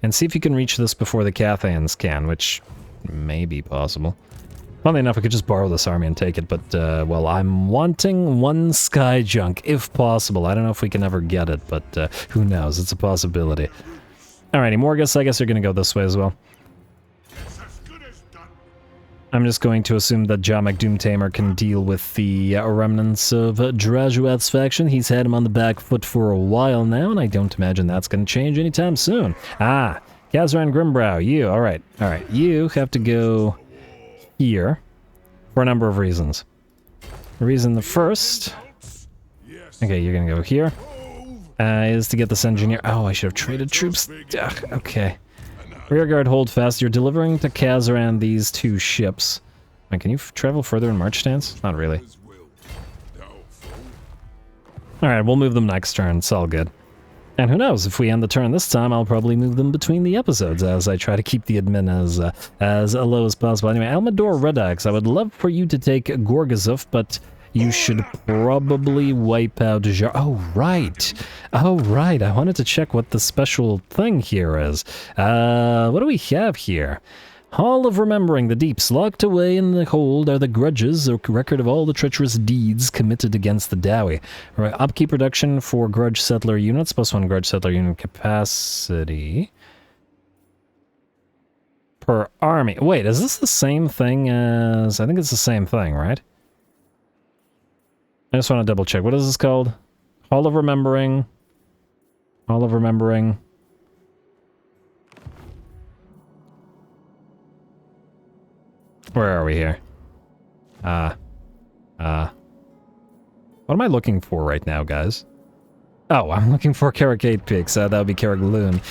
And see if you can reach this before the Cathans can, which may be possible. Funnily enough, we could just borrow this army and take it, but, well, I'm wanting one Sky Junk, if possible. I don't know if we can ever get it, but who knows? It's a possibility. Alrighty, Morgus, I guess you're gonna go this way as well. I'm just going to assume that Jamek Doomtamer can deal with the remnants of Drajuath's faction. He's had him on the back foot for a while now, and I don't imagine that's going to change anytime soon. Kazran Grimbrow, you, alright, you have to go here for a number of reasons. The first, okay, you're gonna go here, is to get this engineer. Oh, I should have traded troops. Ugh, okay. Rearguard, hold fast. You're delivering to Kazran these 2 ships. Wait, can you travel further in march stance? Not really. Alright, we'll move them next turn. It's all good. And who knows, if we end the turn this time, I'll probably move them between the episodes as I try to keep the admin as low as possible. Anyway, Almador Redax, I would love for you to take Gorgazov, but you should probably wipe out Jar. Oh, right. Oh, right. I wanted to check what the special thing here is. What do we have here? Hall of Remembering. The deeps locked away in the hold are the grudges, a record of all the treacherous deeds committed against the Dowie. Right, upkeep reduction for grudge settler units, +1 grudge settler unit capacity per army. Wait, is this the same thing as... I think it's the same thing, right? I just want to double check. What is this called? Hall of Remembering. Hall of Remembering. Where are we here? What am I looking for right now, guys? Oh, I'm looking for Karak 8 Peaks. That would be Karak Loon.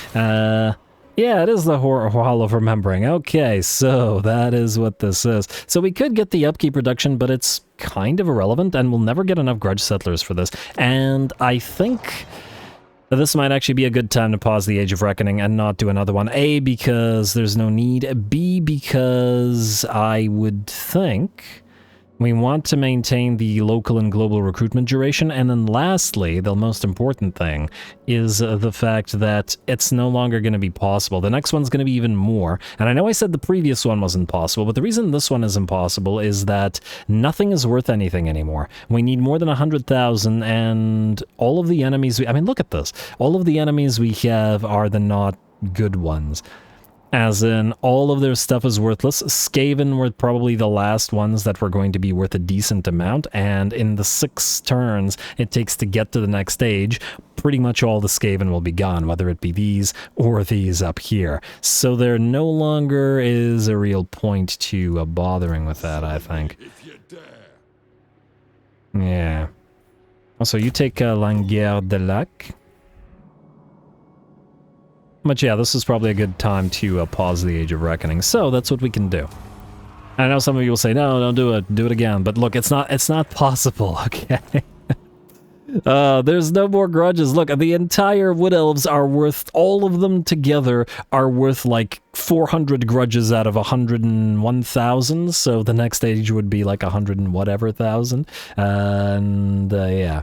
Yeah, it is the Hall of Remembering. Okay, so that is what this is. So we could get the upkeep reduction, but it's kind of irrelevant, and we'll never get enough grudge settlers for this. And I think this might actually be a good time to pause the Age of Reckoning and not do another one. A, because there's no need. B, because I would think we want to maintain the local and global recruitment duration. And then lastly, the most important thing is the fact that it's no longer going to be possible. The next one's going to be even more. And I know I said the previous one wasn't possible, but the reason this one is impossible is that nothing is worth anything anymore. We need more than 100,000, and all of the enemies I mean, look at this. All of the enemies we have are the not good ones. As in, all of their stuff is worthless. Skaven were probably the last ones that were going to be worth a decent amount, and in the 6 turns it takes to get to the next stage, pretty much all the Skaven will be gone, whether it be these or these up here. So there no longer is a real point to bothering with that, I think. Yeah. Also, you take Langueur de Lac. But yeah, this is probably a good time to pause the Age of Reckoning. So that's what we can do. I know some of you will say, no, don't do it. Do it again. But look, it's not possible, okay? There's no more grudges. Look, the entire Wood Elves are worth, all of them together are worth like 400 grudges out of 101,000. So the next stage would be like 100 and whatever thousand. And yeah.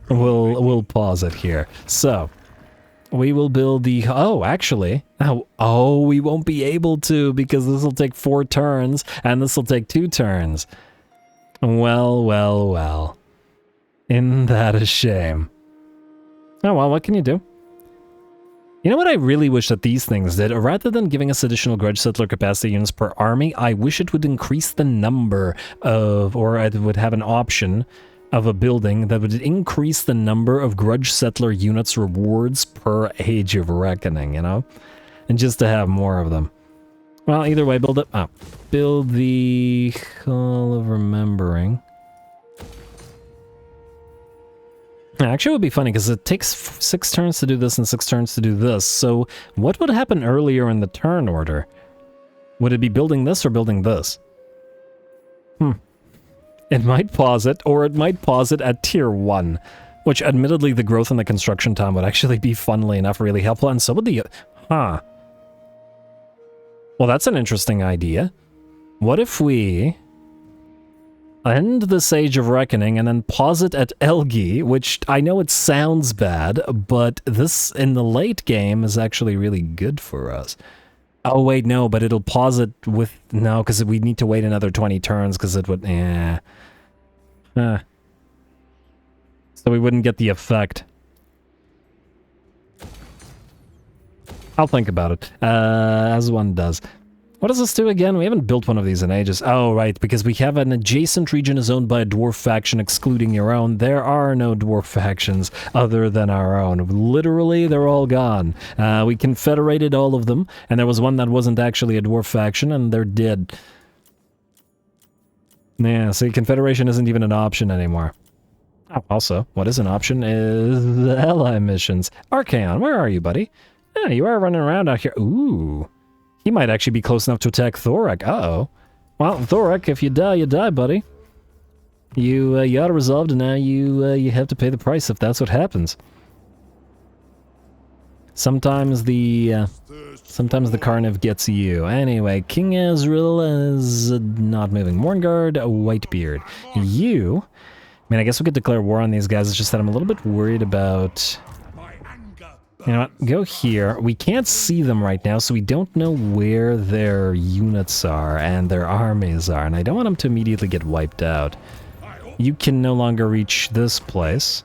We'll pause it here. So we will build the... Oh, actually... Oh, we won't be able to, because this will take 4 turns, and this will take 2 turns. Well, well, well. Isn't that a shame? Oh, well, what can you do? You know what I really wish that these things did? Rather than giving us additional grudge settler capacity units per army, I wish it would increase the number of... Or it would have an option of a building that would increase the number of grudge settler units rewards per Age of Reckoning, you know? And just to have more of them. Well, either way, build it up. Build the Hall of Remembering. Actually, it would be funny, because it takes 6 turns to do this and 6 turns to do this. So, what would happen earlier in the turn order? Would it be building this or building this? It might pause it, or it might pause it at tier 1. Which, admittedly, the growth in the construction time would actually be, funnily enough, really helpful. And so would the... Huh. Well, that's an interesting idea. What if we end this Age of Reckoning and then pause it at Elgi, which I know it sounds bad, but this, in the late game, is actually really good for us. Oh, wait, no, but it'll pause it with... No, because we need to wait another 20 turns, because it would... Yeah. Huh. So we wouldn't get the effect. I'll think about it, as one does. What does this do again? We haven't built one of these in ages. Oh, right, because we have an adjacent region is owned by a dwarf faction, excluding your own. There are no dwarf factions other than our own. Literally, they're all gone. We confederated all of them, and there was one that wasn't actually a dwarf faction, and they're dead. Yeah, see, confederation isn't even an option anymore. Oh, also, what is an option is the ally missions. Archaon, where are you, buddy? Yeah, you are running around out here. Ooh. He might actually be close enough to attack Thorak. Uh-oh. Well, Thorak, if you die, buddy. You auto-resolved, and now you have to pay the price if that's what happens. Sometimes the Carniv gets you. Anyway, King Azrael is not moving. Mournguard, Whitebeard. You... I mean, I guess we could declare war on these guys. It's just that I'm a little bit worried about... You know what? Go here. We can't see them right now, so we don't know where their units are and their armies are. And I don't want them to immediately get wiped out. You can no longer reach this place.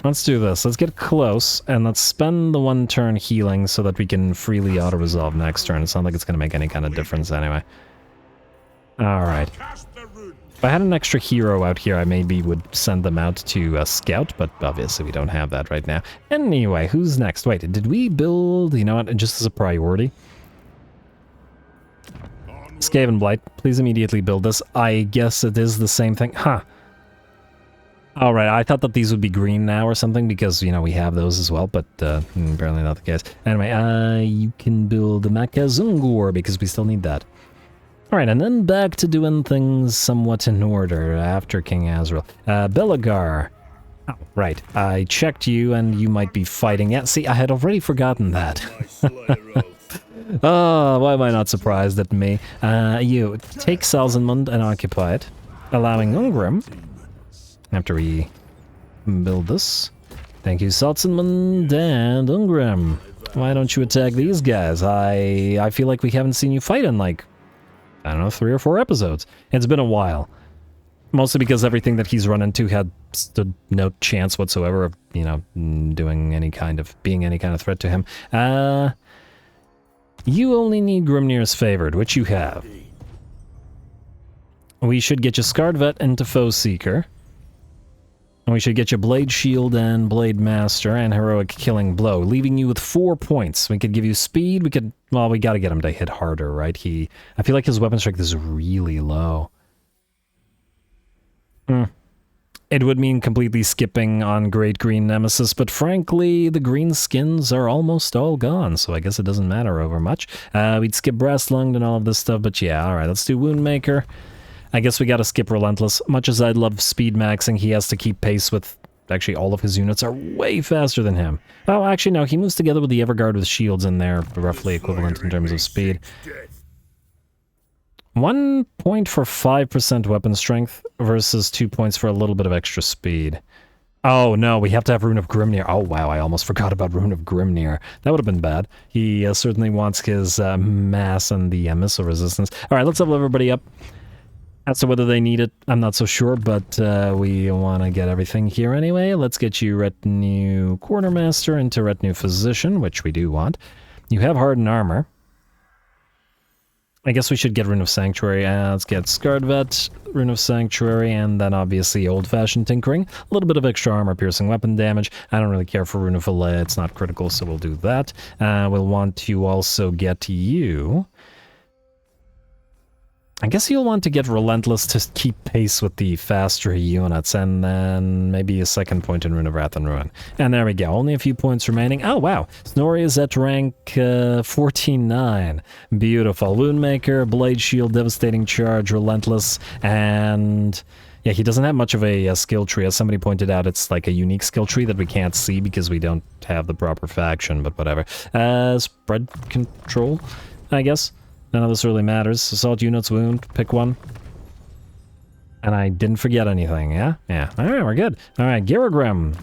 Let's do this. Let's get close, and let's spend the 1 turn healing so that we can freely auto-resolve next turn. It's not like it's going to make any kind of difference anyway. Alright. If I had an extra hero out here, I maybe would send them out to scout, but obviously we don't have that right now. Anyway, who's next? Wait, did we build... You know what? Just as a priority. Skaven Blight, please immediately build this. I guess it is the same thing. Huh. Alright, I thought that these would be green now or something, because, you know, we have those as well, but apparently not the case. Anyway, you can build a Karaz Ankor, because we still need that. Alright, and then back to doing things somewhat in order after King Azrael. Belagar. Oh, right. I checked you, and you might be fighting. Yeah, see, I had already forgotten that. Oh, why am I not surprised at me? You take Salzenmund and occupy it, allowing Ungrim, after we build this. Thank you, Salzenmund and Ungrim. Why don't you attack these guys? I feel like we haven't seen you fight in, like, I don't know, 3 or 4 episodes. It's been a while. Mostly because everything that he's run into had stood no chance whatsoever of, you know, being any kind of threat to him. You only need Grimnir's Favored, which you have. We should get you Scarred Vet into Foe Seeker. And we should get you Blade Shield and Blade Master and Heroic Killing Blow, leaving you with 4 points. We could give you speed, we could... Well, we gotta get him to hit harder, right? I feel like his weapon strength is really low. It would mean completely skipping on Great Green Nemesis, but frankly, the green skins are almost all gone, so I guess it doesn't matter over much. We'd skip Brass Lunged and all of this stuff, but yeah, alright, let's do Woundmaker. I guess we gotta skip Relentless. Much as I'd love speed maxing, he has to keep pace with... Actually, all of his units are way faster than him. Oh, actually, no, he moves together with the Everguard with shields in there, roughly equivalent in terms of speed. 1 point for 5% weapon strength versus 2 points for a little bit of extra speed. Oh, no, we have to have Rune of Grimnir. Oh, wow, I almost forgot about Rune of Grimnir. That would have been bad. He certainly wants his mass and the missile resistance. All right, let's level everybody up. As to whether they need it, I'm not so sure, but we want to get everything here anyway. Let's get you Retinue Quartermaster into Retinue Physician, which we do want. You have Hardened Armor. I guess we should get Rune of Sanctuary. Let's get Scarred Vet, Rune of Sanctuary, and then obviously Old-Fashioned Tinkering. A little bit of extra armor-piercing weapon damage. I don't really care for Rune of Fillet. It's not critical, so we'll do that. We'll want to also get you... I guess you'll want to get Relentless to keep pace with the faster units, and then maybe a 2nd point in Rune of Wrath and Ruin. And there we go, only a few points remaining. Oh, wow, Snorri is at rank 14-9. Beautiful. Woundmaker, Blade Shield, Devastating Charge, Relentless, and... Yeah, he doesn't have much of a skill tree. As somebody pointed out, it's like a unique skill tree that we can't see because we don't have the proper faction, but whatever. Spread Control, I guess. None of this really matters. Assault units, wound, pick one. And I didn't forget anything, yeah? Yeah. Alright, we're good. Alright, Girogrim.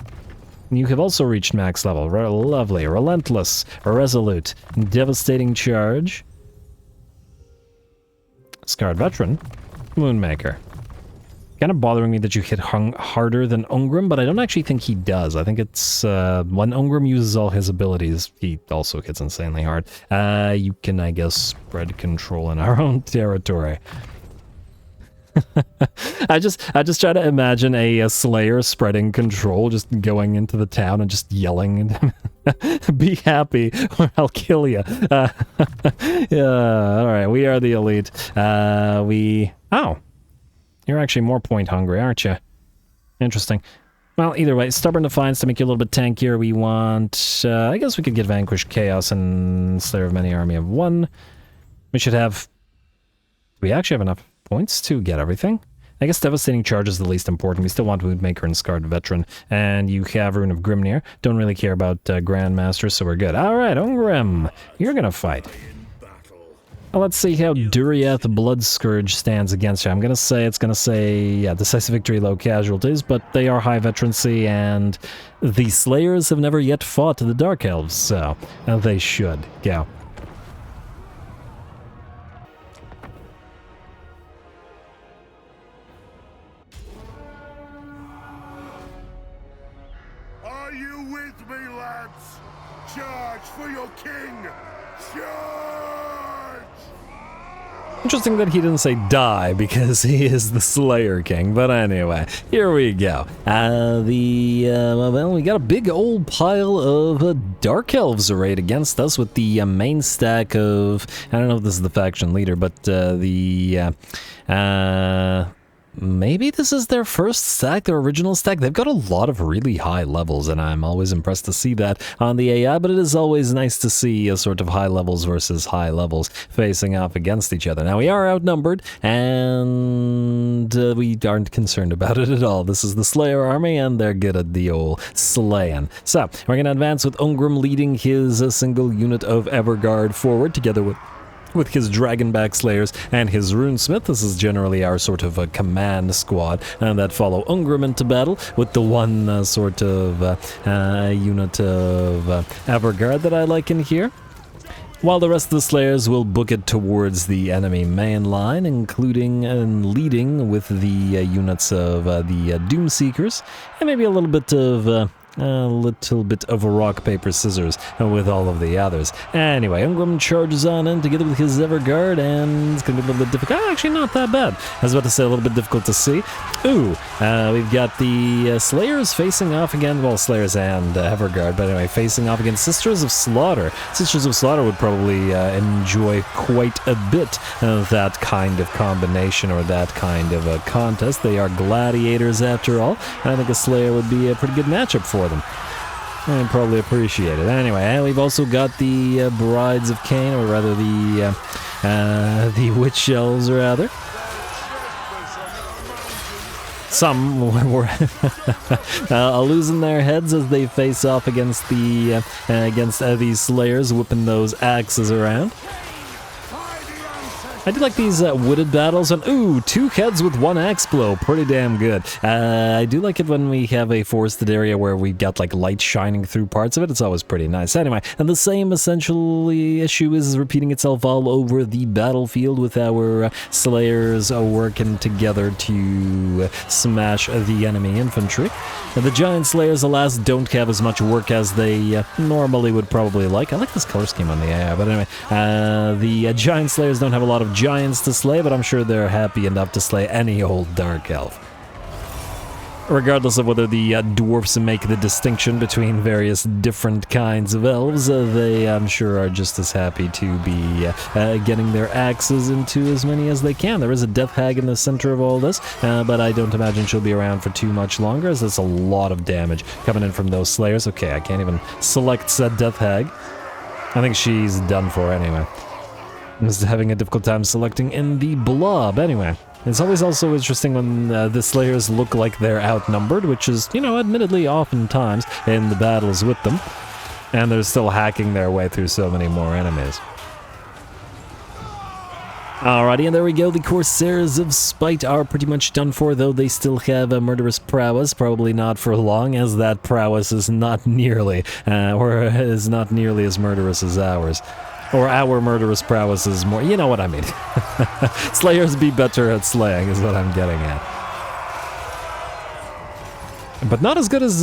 You have also reached max level. Lovely. Relentless. Resolute. Devastating Charge. Scarred Veteran. Woundmaker. Kind of bothering me that you hit harder than Ungrim, but I don't actually think he does. I think it's when Ungrim uses all his abilities, he also hits insanely hard. You can, I guess, spread control in our own territory. I just try to imagine a Slayer spreading control, just going into the town and just yelling, "Be happy, or I'll kill you." Yeah, all right, we are the elite. Oh. You're actually more point hungry, aren't you? Interesting. Well, either way, Stubborn Defiance to make you a little bit tankier. We want... I guess we could get Vanquished Chaos and Slayer of Many Army of 1. We should have... We actually have enough points to get everything. I guess Devastating Charge is the least important. We still want Woundmaker and Scarred Veteran. And you have Rune of Grimnir. Don't really care about Grandmaster, so we're good. Alright, Ungrim, you're gonna fight. Well, let's see how Duriath Blood Scourge stands against you. I'm gonna say it's gonna say, yeah, decisive victory, low casualties, but they are high veterancy, and the Slayers have never yet fought the Dark Elves, so they should. Go. Are you with me, lads? Charge for your king! Charge! Interesting that he didn't say die, because he is the Slayer King, but anyway, here we go. Well, we got a big old pile of Dark Elves arrayed against us with the main stack of, I don't know if this is the faction leader, but maybe this is their first stack, their original stack. They've got a lot of really high levels, and I'm always impressed to see that on the AI, but it is always nice to see a sort of high levels versus high levels facing off against each other. Now, we are outnumbered, and we aren't concerned about it at all. This is the Slayer army, and they're good at the old slaying. So, we're going to advance with Ungrim leading his single unit of Everguard forward, together with his Dragonback Slayers and his Runesmith. This is generally our sort of a command squad that follow Ungrim into battle, with the one sort of unit of Everguard that I like in here. While the rest of the Slayers will book it towards the enemy main line, including and leading with the units of the Doomseekers, and maybe a little bit of a rock, paper, scissors with all of the others. Anyway, Ungrim charges on in together with his Everguard, and it's going to be a little bit difficult. Actually, not that bad. I was about to say a little bit difficult to see. Ooh, we've got the Slayers facing off again, well, Slayers and Everguard, but anyway, facing off against Sisters of Slaughter. Sisters of Slaughter would probably enjoy quite a bit of that kind of combination, or that kind of a contest. They are gladiators after all, and I think a Slayer would be a pretty good matchup for them. And probably appreciate it. Anyway, and we've also got the Brides of Cain, or rather the Witch Elves, rather. Some were losing their heads as they face off against the these Slayers, whipping those axes around. I do like these wooded battles, and ooh, 2 heads with 1 axe blow, pretty damn good. I do like it when we have a forested area where we've got like light shining through parts of it. It's always pretty nice. Anyway, and the same essentially issue is repeating itself all over the battlefield, with our Slayers working together to smash the enemy infantry. And the Giant Slayers, alas, don't have as much work as they normally would probably like. I like this color scheme on the AI, but anyway, the Giant Slayers don't have a lot of giants to slay, but I'm sure they're happy enough to slay any old Dark Elf. Regardless of whether the Dwarfs make the distinction between various different kinds of elves, they, I'm sure, are just as happy to be getting their axes into as many as they can. There is a Death Hag in the center of all this, but I don't imagine she'll be around for too much longer, as that's a lot of damage coming in from those Slayers. Okay, I can't even select said Death Hag. I think she's done for anyway. I'm just having a difficult time selecting in the Blob. Anyway, it's always also interesting when the Slayers look like they're outnumbered, which is, you know, admittedly oftentimes in the battles with them, and they're still hacking their way through so many more enemies. Alrighty, and there we go. The Corsairs of Spite are pretty much done for, though they still have a murderous prowess. Probably not for long, as that prowess is not nearly, is not nearly as murderous as ours. Or our murderous prowess is more, you know what I mean. Slayers be better at slaying is what I'm getting at. But not as good as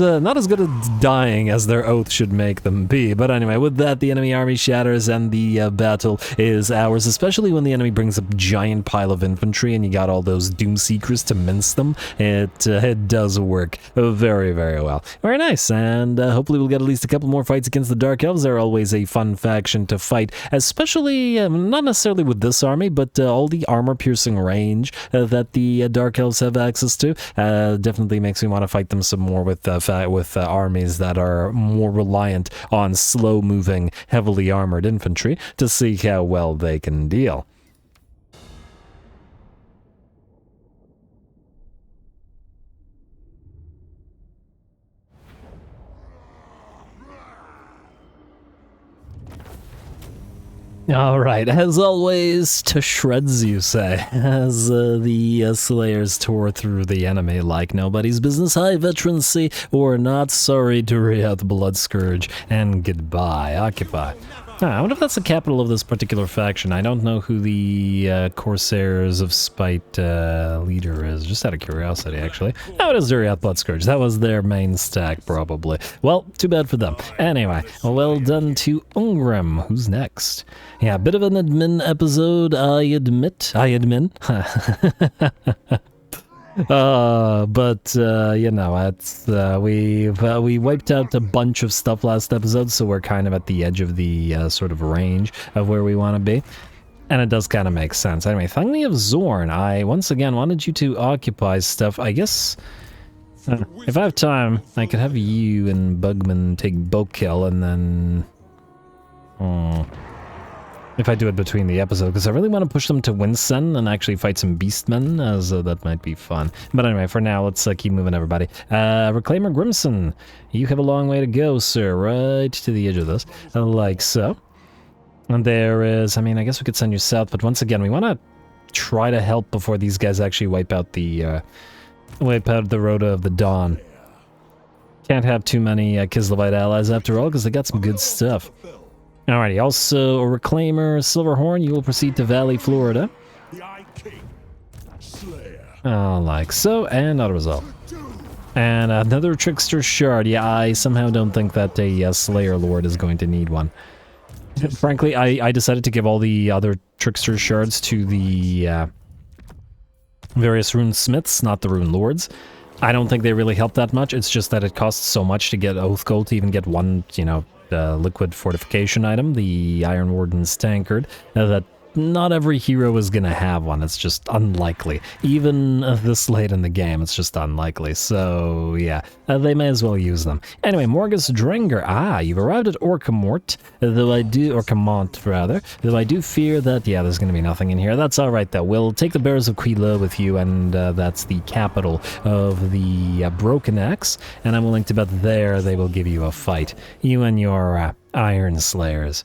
dying as their oath should make them be. But anyway, with that, the enemy army shatters and the battle is ours, especially when the enemy brings a giant pile of infantry and you got all those Doomseekers to mince them. It does work very, very well. Very nice, and hopefully we'll get at least a couple more fights against the Dark Elves. They're always a fun faction to fight, especially, not necessarily with this army, but all the armor-piercing range that the Dark Elves have access to definitely makes me want to fight them some more with armies that are more reliant on slow-moving, heavily armored infantry to see how well they can deal. All right, as always, to shreds, you say, as the Slayers tore through the enemy like nobody's business. High veterancy, or not sorry to re-out the Blood Scourge, and goodbye, occupy. I wonder if that's the capital of this particular faction. I don't know who the Corsairs of Spite leader is, just out of curiosity, actually. Oh, it is Duriath Blood Scourge. That was their main stack, probably. Well, too bad for them. Anyway, well done to Ungrim. Who's next? Yeah, a bit of an admin episode, I admit. But you know, it's we wiped out a bunch of stuff last episode, so we're kind of at the edge of the sort of range of where we want to be, and it does kind of make sense. Anyway, Thangni of Zorn, I once again wanted you to occupy stuff. I guess if I have time, I could have you and Bugman take Bokill, and then if I do it between the episodes, because I really want to push them to Winsen and actually fight some Beastmen, as that might be fun. But anyway, for now, let's keep moving, everybody. Reclaimer Grimson, you have a long way to go, sir, right to the edge of this, like so. And there is, I mean, I guess we could send you south, but once again, we want to try to help before these guys actually wipe out the Rhoda of the Dawn. Can't have too many Kislevite allies after all, because they got some good stuff. Alrighty, also a Reclaimer Silverhorn, you will proceed to Valley, Florida. Like so, and auto-resolve. And another Trickster Shard. Yeah, I somehow don't think that a Slayer Lord is going to need one. Frankly, I decided to give all the other Trickster Shards to the various Rune Smiths, not the Rune Lords. I don't think they really help that much, it's just that it costs so much to get Oath Gold to even get one, you know, liquid fortification item, the Iron Warden's Tankard, that not every hero is gonna have one. It's just unlikely. Even this late in the game, it's just unlikely. So, yeah, they may as well use them. Anyway, Morgus Drenger. You've arrived at Orcamort, Orcamont, rather. Though I do fear that, yeah, there's gonna be nothing in here. That's alright, though. We'll take the Bears of Quila with you, and that's the capital of the Broken Axe, and I'm willing to bet there they will give you a fight. You and your Iron Slayers.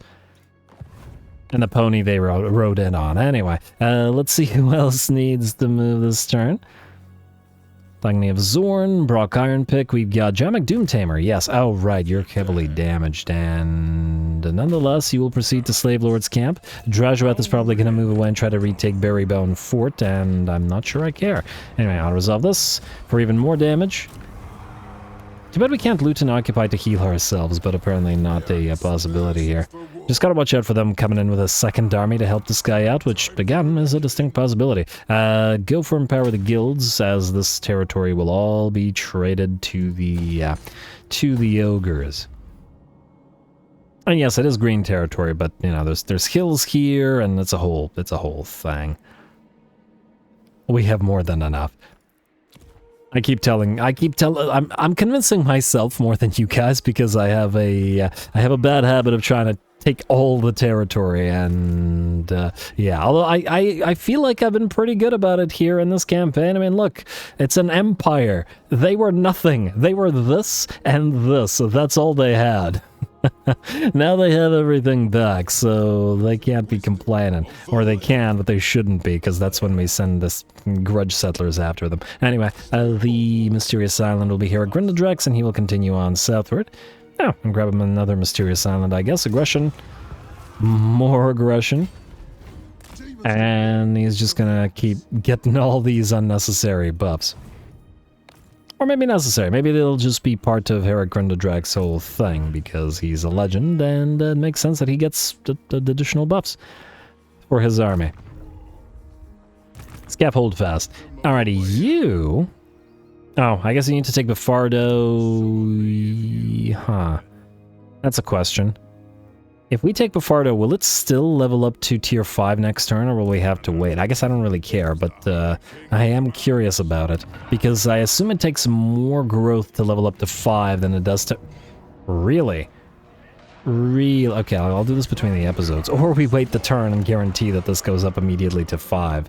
And the pony they rode in on. Anyway, let's see who else needs to move this turn. Thangni of Zorn, Brock Ironpick, we've got Jamak Doomtamer, yes, oh right, you're heavily damaged, and nonetheless, you will proceed to Slave Lord's camp. Drajoath is probably going to move away and try to retake Berrybone Fort, and I'm not sure I care. Anyway, I'll resolve this for even more damage. Too bad we can't loot and occupy to heal ourselves, but apparently not a possibility here. Just gotta watch out for them coming in with a second army to help this guy out, which, again, is a distinct possibility. Go for Empower the Guilds, as this territory will all be traded to the ogres. And yes, it is green territory, but, you know, there's hills here, and it's a whole thing. We have more than enough. I'm convincing myself more than you guys, because I have a bad habit of trying to take all the territory, and yeah, although I feel like I've been pretty good about it here in this campaign. I mean, look, it's an empire. They were nothing. They were this and this, so that's all they had. Now they have everything back, so they can't be complaining. Or they can, but they shouldn't be, because that's when we send this grudge settlers after them. Anyway, the Mysterious Island will be here at Grindeldrax, and he will continue on southward. Oh, and grab him another Mysterious Island, I guess. Aggression. More aggression. And he's just gonna keep getting all these unnecessary buffs. Or maybe necessary. Maybe they'll just be part of Herrick Grindeldrax's whole thing, because he's a legend, and it makes sense that he gets the additional buffs for his army. Scap hold fast. Alrighty, you... Oh, I guess you need to take Bifardo... Huh. That's a question. If we take Bifardo, will it still level up to tier 5 next turn, or will we have to wait? I guess I don't really care, but I am curious about it, because I assume it takes more growth to level up to 5 than it does to... Really? Okay, I'll do this between the episodes, or we wait the turn and guarantee that this goes up immediately to 5.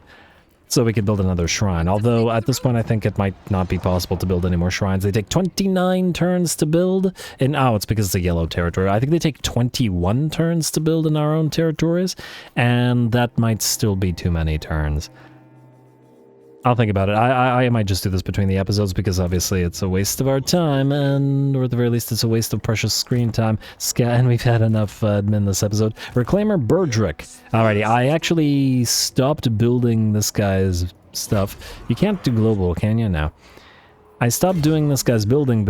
so we could build another shrine. Although, at this point, I think it might not be possible to build any more shrines. They take 29 turns to build, and oh, it's because it's a yellow territory. I think they take 21 turns to build in our own territories, and that might still be too many turns. I'll think about it. I might just do this between the episodes because obviously it's a waste of our time, and or at the very least it's a waste of precious screen time. And we've had enough admin this episode. Reclaimer Burdrick. Alrighty, I actually stopped building this guy's stuff. You can't do global, can you? No. I stopped doing this guy's building.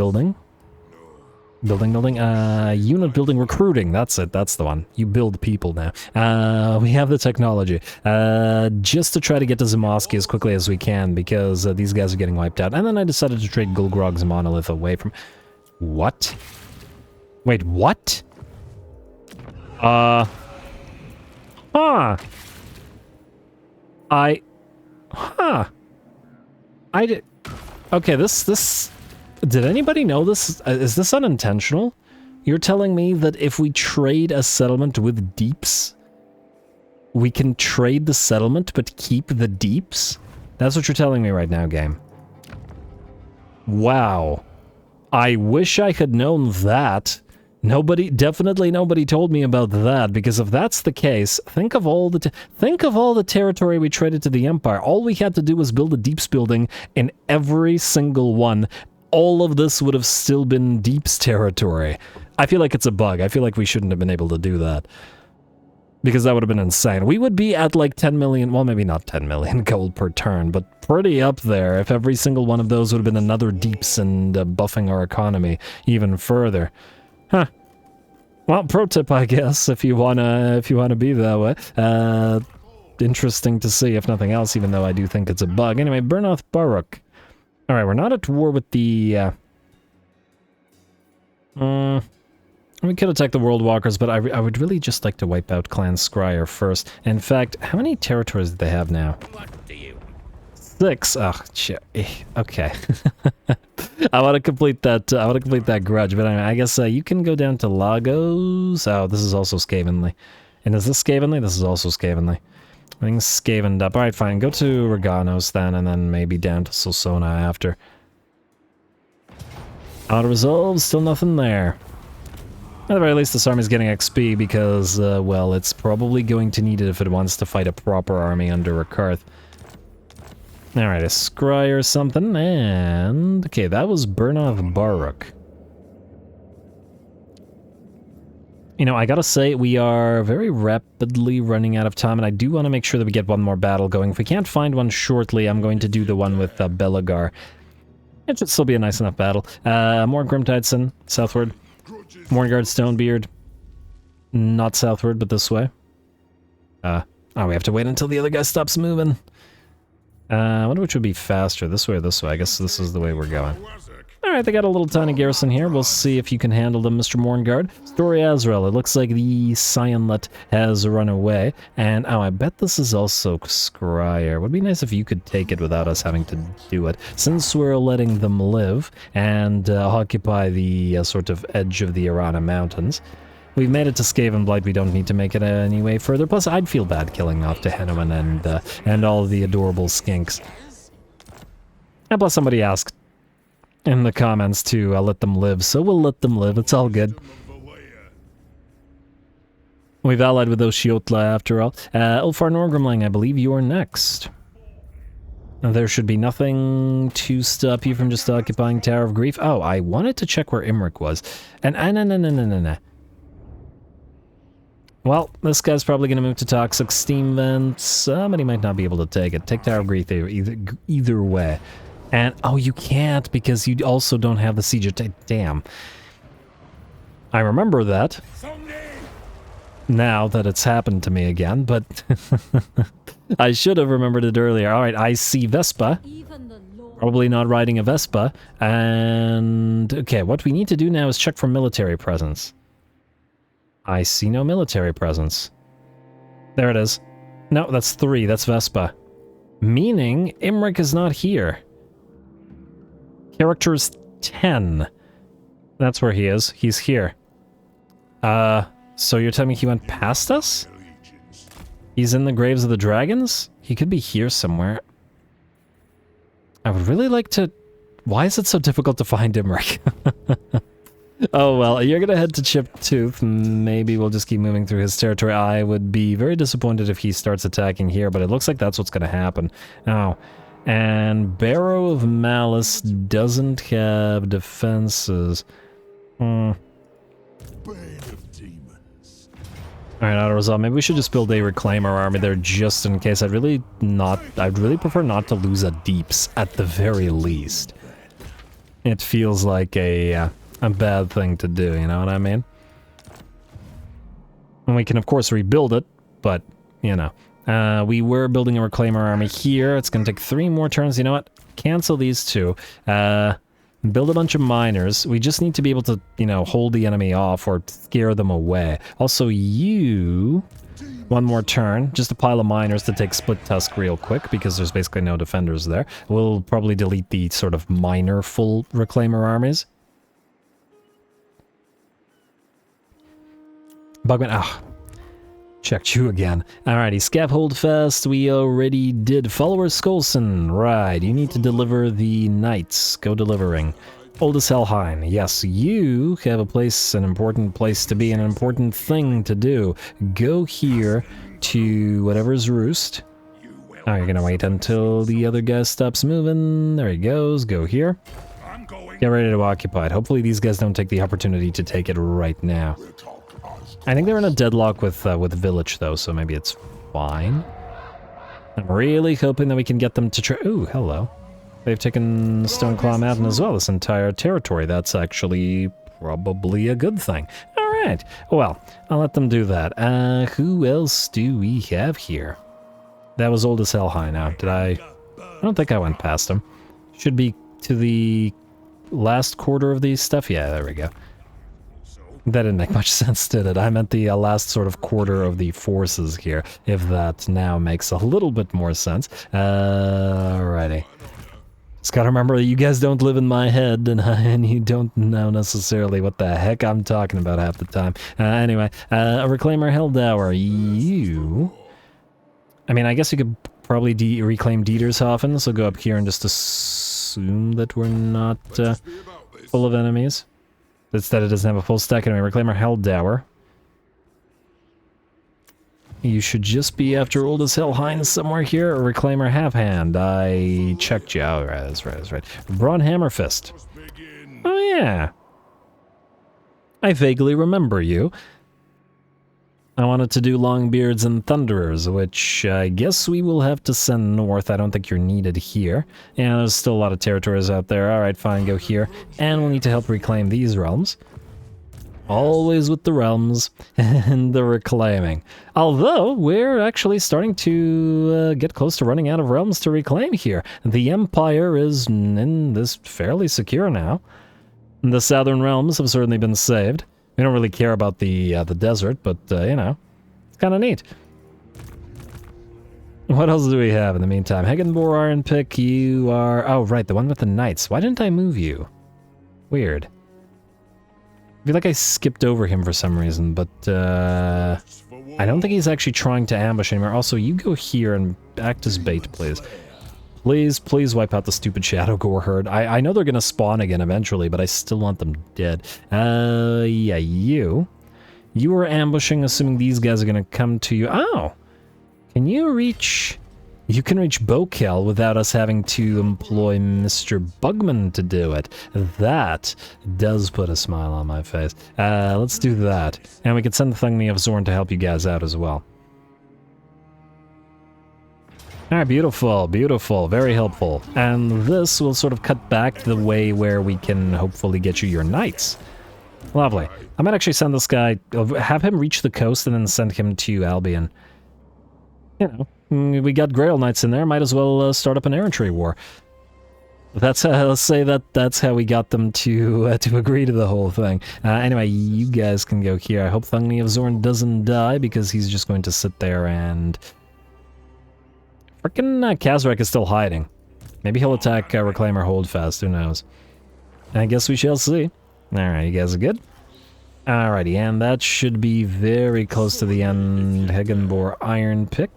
Unit building, recruiting, that's it, that's the one. You build people now. We have the technology. Just to try to get to Zamoski as quickly as we can, because these guys are getting wiped out. And then I decided to trade Gulgrog's monolith away from... What? Wait, what? Huh. I did... Okay, this... Did anybody know this? Is this unintentional? You're telling me that if we trade a settlement with deeps, we can trade the settlement but keep the deeps? That's what you're telling me right now, game. Wow. I wish I had known that. Definitely nobody told me about that, because if that's the case, think of all the territory we traded to the Empire. All we had to do was build a deeps building in every single one. All of this would have still been Deep's territory. I feel like it's a bug. I feel like we shouldn't have been able to do that. Because that would have been insane. We would be at like 10 million, well maybe not 10 million gold per turn, but pretty up there if every single one of those would have been another Deeps and buffing our economy even further. Huh. Well, pro tip I guess, if you wanna be that way. Interesting to see if nothing else, even though I do think it's a bug. Anyway, Bernoth Baruch. Alright, we're not at war with the, we could attack the World Walkers, but I would really just like to wipe out Clan Scryer first. In fact, how many territories do they have now? What do you... 6. Oh, shit. Okay. I want to complete that grudge, but anyway, I guess you can go down to Lagos. Oh, this is also Skavenly. And is this Skavenly? This is also Skavenly. Everything's scavened up. Alright, fine. Go to Reganos then, and then maybe down to Solsona after. Auto resolve, still nothing there. At the very least, this army's getting XP because, well, it's probably going to need it if it wants to fight a proper army under Rakarth. Alright, a scry or something, and... Okay, that was Bernoth Baruch. You know, I gotta say, we are very rapidly running out of time, and I do want to make sure that we get one more battle going. If we can't find one shortly, I'm going to do the one with Belagar. It should still be a nice enough battle. More Grimtideson, southward. Mornguard Stonebeard. Not southward, but this way. Oh, we have to wait until the other guy stops moving. I wonder which would be faster, this way or this way. I guess this is the way we're going. Alright, they got a little tiny garrison here. We'll see if you can handle them, Mr. Mornguard. Story Azrael. It looks like the Cyanlet has run away. And, oh, I bet this is also Scryer. Would be nice if you could take it without us having to do it. Since we're letting them live and occupy the sort of edge of the Arana Mountains. We've made it to Skavenblight, we don't need to make it any way further. Plus, I'd feel bad killing off Tehenuman and all the adorable skinks. And plus, somebody asked in the comments to let them live, so we'll let them live, it's all good. We've allied with Oshiotla after all. Ulfar Norgrimling, I believe you're next. There should be nothing to stop you from just occupying Tower of Grief. Oh, I wanted to check where Imric was. And, no. Well, this guy's probably going to move to Toxic Steam Vents. Somebody might not be able to take it. Take Tower of Grief either way. And, oh, you can't because you also don't have the Siege of... Damn. I remember that. Now that it's happened to me again, but... I should have remembered it earlier. Alright, I see Vespa. Probably not riding a Vespa. And... Okay, what we need to do now is check for military presence. I see no military presence. There it is. No, that's 3. That's Vespa. Meaning, Imric is not here. Character's 10. That's where he is. He's here. So you're telling me he went past us? He's in the Graves of the Dragons? He could be here somewhere. I would really like to... Why is it so difficult to find Imric? Oh, well, you're gonna head to Chipped Tooth. Maybe we'll just keep moving through his territory. I would be very disappointed if he starts attacking here, but it looks like that's what's gonna happen. Oh, and Barrow of Malice doesn't have defenses. Alright, Auto Resolve. Maybe we should just build a Reclaimer army there just in case. I'd really prefer not to lose a Deeps at the very least. It feels like a bad thing to do, you know what I mean? And we can, of course, rebuild it, but, you know. We were building a Reclaimer army here. It's going to take 3 more turns. You know what? Cancel these 2. Build a bunch of miners. We just need to be able to, you know, hold the enemy off or scare them away. Also, you... 1 more turn. Just a pile of miners to take Split Tusk real quick, because there's basically no defenders there. We'll probably delete the sort of minor full Reclaimer armies. Bugman, checked you again. Alrighty, Scaffold Fest, we already did. Follower Skolson, right, you need to deliver the knights. Go delivering. Oldest Helheim, yes, you have a place, an important place to be, an important thing to do. Go here to whatever's roost. Oh, you're gonna wait until the other guy stops moving. There he goes, go here. Get ready to occupy it. Hopefully these guys don't take the opportunity to take it right now. I think they're in a deadlock with Village, though, so maybe it's fine. I'm really hoping that we can get them to try... Ooh, hello. They've taken Stoneclaw Mountain as well, this entire territory. That's actually probably a good thing. Alright, well, I'll let them do that. Who else do we have here? That was Old as Hell High now. Did I don't think I went past him. Should be to the last quarter of the stuff. Yeah, there we go. That didn't make much sense, did it? I meant the last sort of quarter of the forces here, if that now makes a little bit more sense. Alrighty. Just gotta remember that you guys don't live in my head, and you don't know necessarily what the heck I'm talking about half the time. Anyway, a Reclaimer Helldower, you... I mean, I guess you could probably reclaim Dietershofen, so go up here and just assume that we're not full of enemies. It's that it doesn't have a full stack. Anyway, Reclaimer Helldower. You should just be after Old as Hell Heinz somewhere here, or Reclaimer Half-Hand. I checked you. Oh, right, that's right, that's right. Braun Hammerfist. Oh, yeah. I vaguely remember you. I wanted to do Longbeards and Thunderers, which I guess we will have to send north. I don't think you're needed here. Yeah, there's still a lot of territories out there. Alright, fine, go here. And we'll need to help reclaim these realms. Always with the realms and the reclaiming. Although, we're actually starting to get close to running out of realms to reclaim here. The Empire is in this fairly secure now. The Southern Realms have certainly been saved. We don't really care about the desert, but, you know, it's kind of neat. What else do we have in the meantime? Hegenbor Iron Pick, you are... Oh, right, the one with the knights. Why didn't I move you? Weird. I feel like I skipped over him for some reason, but, I don't think he's actually trying to ambush anymore. Also, you go here and act as bait, please. Please, please wipe out the stupid Shadow Gore herd. I know they're gonna spawn again eventually, but I still want them dead. Yeah, you. You are ambushing, assuming these guys are gonna come to you. Oh! Can you reach... You can reach Bokel without us having to employ Mr. Bugman to do it. That does put a smile on my face. Let's do that. And we can send the Thungni of Zorn to help you guys out as well. Alright, beautiful, beautiful, very helpful. And this will sort of cut back the way where we can hopefully get you your knights. Lovely. I might actually send this guy, have him reach the coast and then send him to Albion. You know, we got Grail Knights in there, might as well start up an errantry war. That's let's say that's how we got them to agree to the whole thing. Anyway, you guys can go here. I hope Thungni of Zorn doesn't die, because he's just going to sit there and... Frickin' Kazarak is still hiding. Maybe he'll attack Reclaimer Holdfast, who knows. I guess we shall see. Alright, you guys are good? Alrighty, and that should be very close to the end. Hegenbor Iron Pick.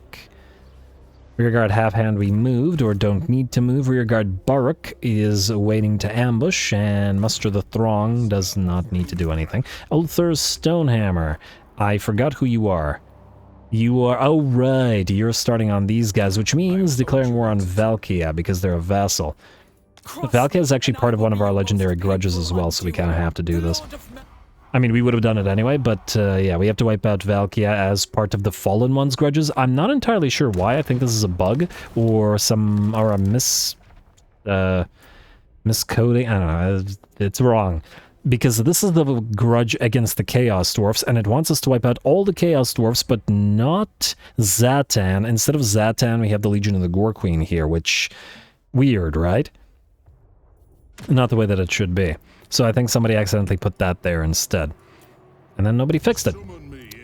Rearguard half hand we moved, or don't need to move. Rearguard Baruch is waiting to ambush, and Muster the Throng does not need to do anything. Ulthur's Stonehammer. I forgot who you are. You are... oh, right. You're starting on these guys, which means declaring war on Valkia, because they're a vassal. Valkia is actually part of one of our legendary grudges as well, so we kind of have to do this. I mean, we would have done it anyway, but yeah, we have to wipe out Valkia as part of the Fallen One's grudges. I'm not entirely sure why. I think this is a bug or a miscoding. I don't know. It's wrong. Because this is the grudge against the Chaos Dwarfs, and it wants us to wipe out all the Chaos Dwarfs, but not Zatan. Instead of Zatan, we have the Legion of the Gore Queen here, which... weird, right? Not the way that it should be. So I think somebody accidentally put that there instead. And then nobody fixed it.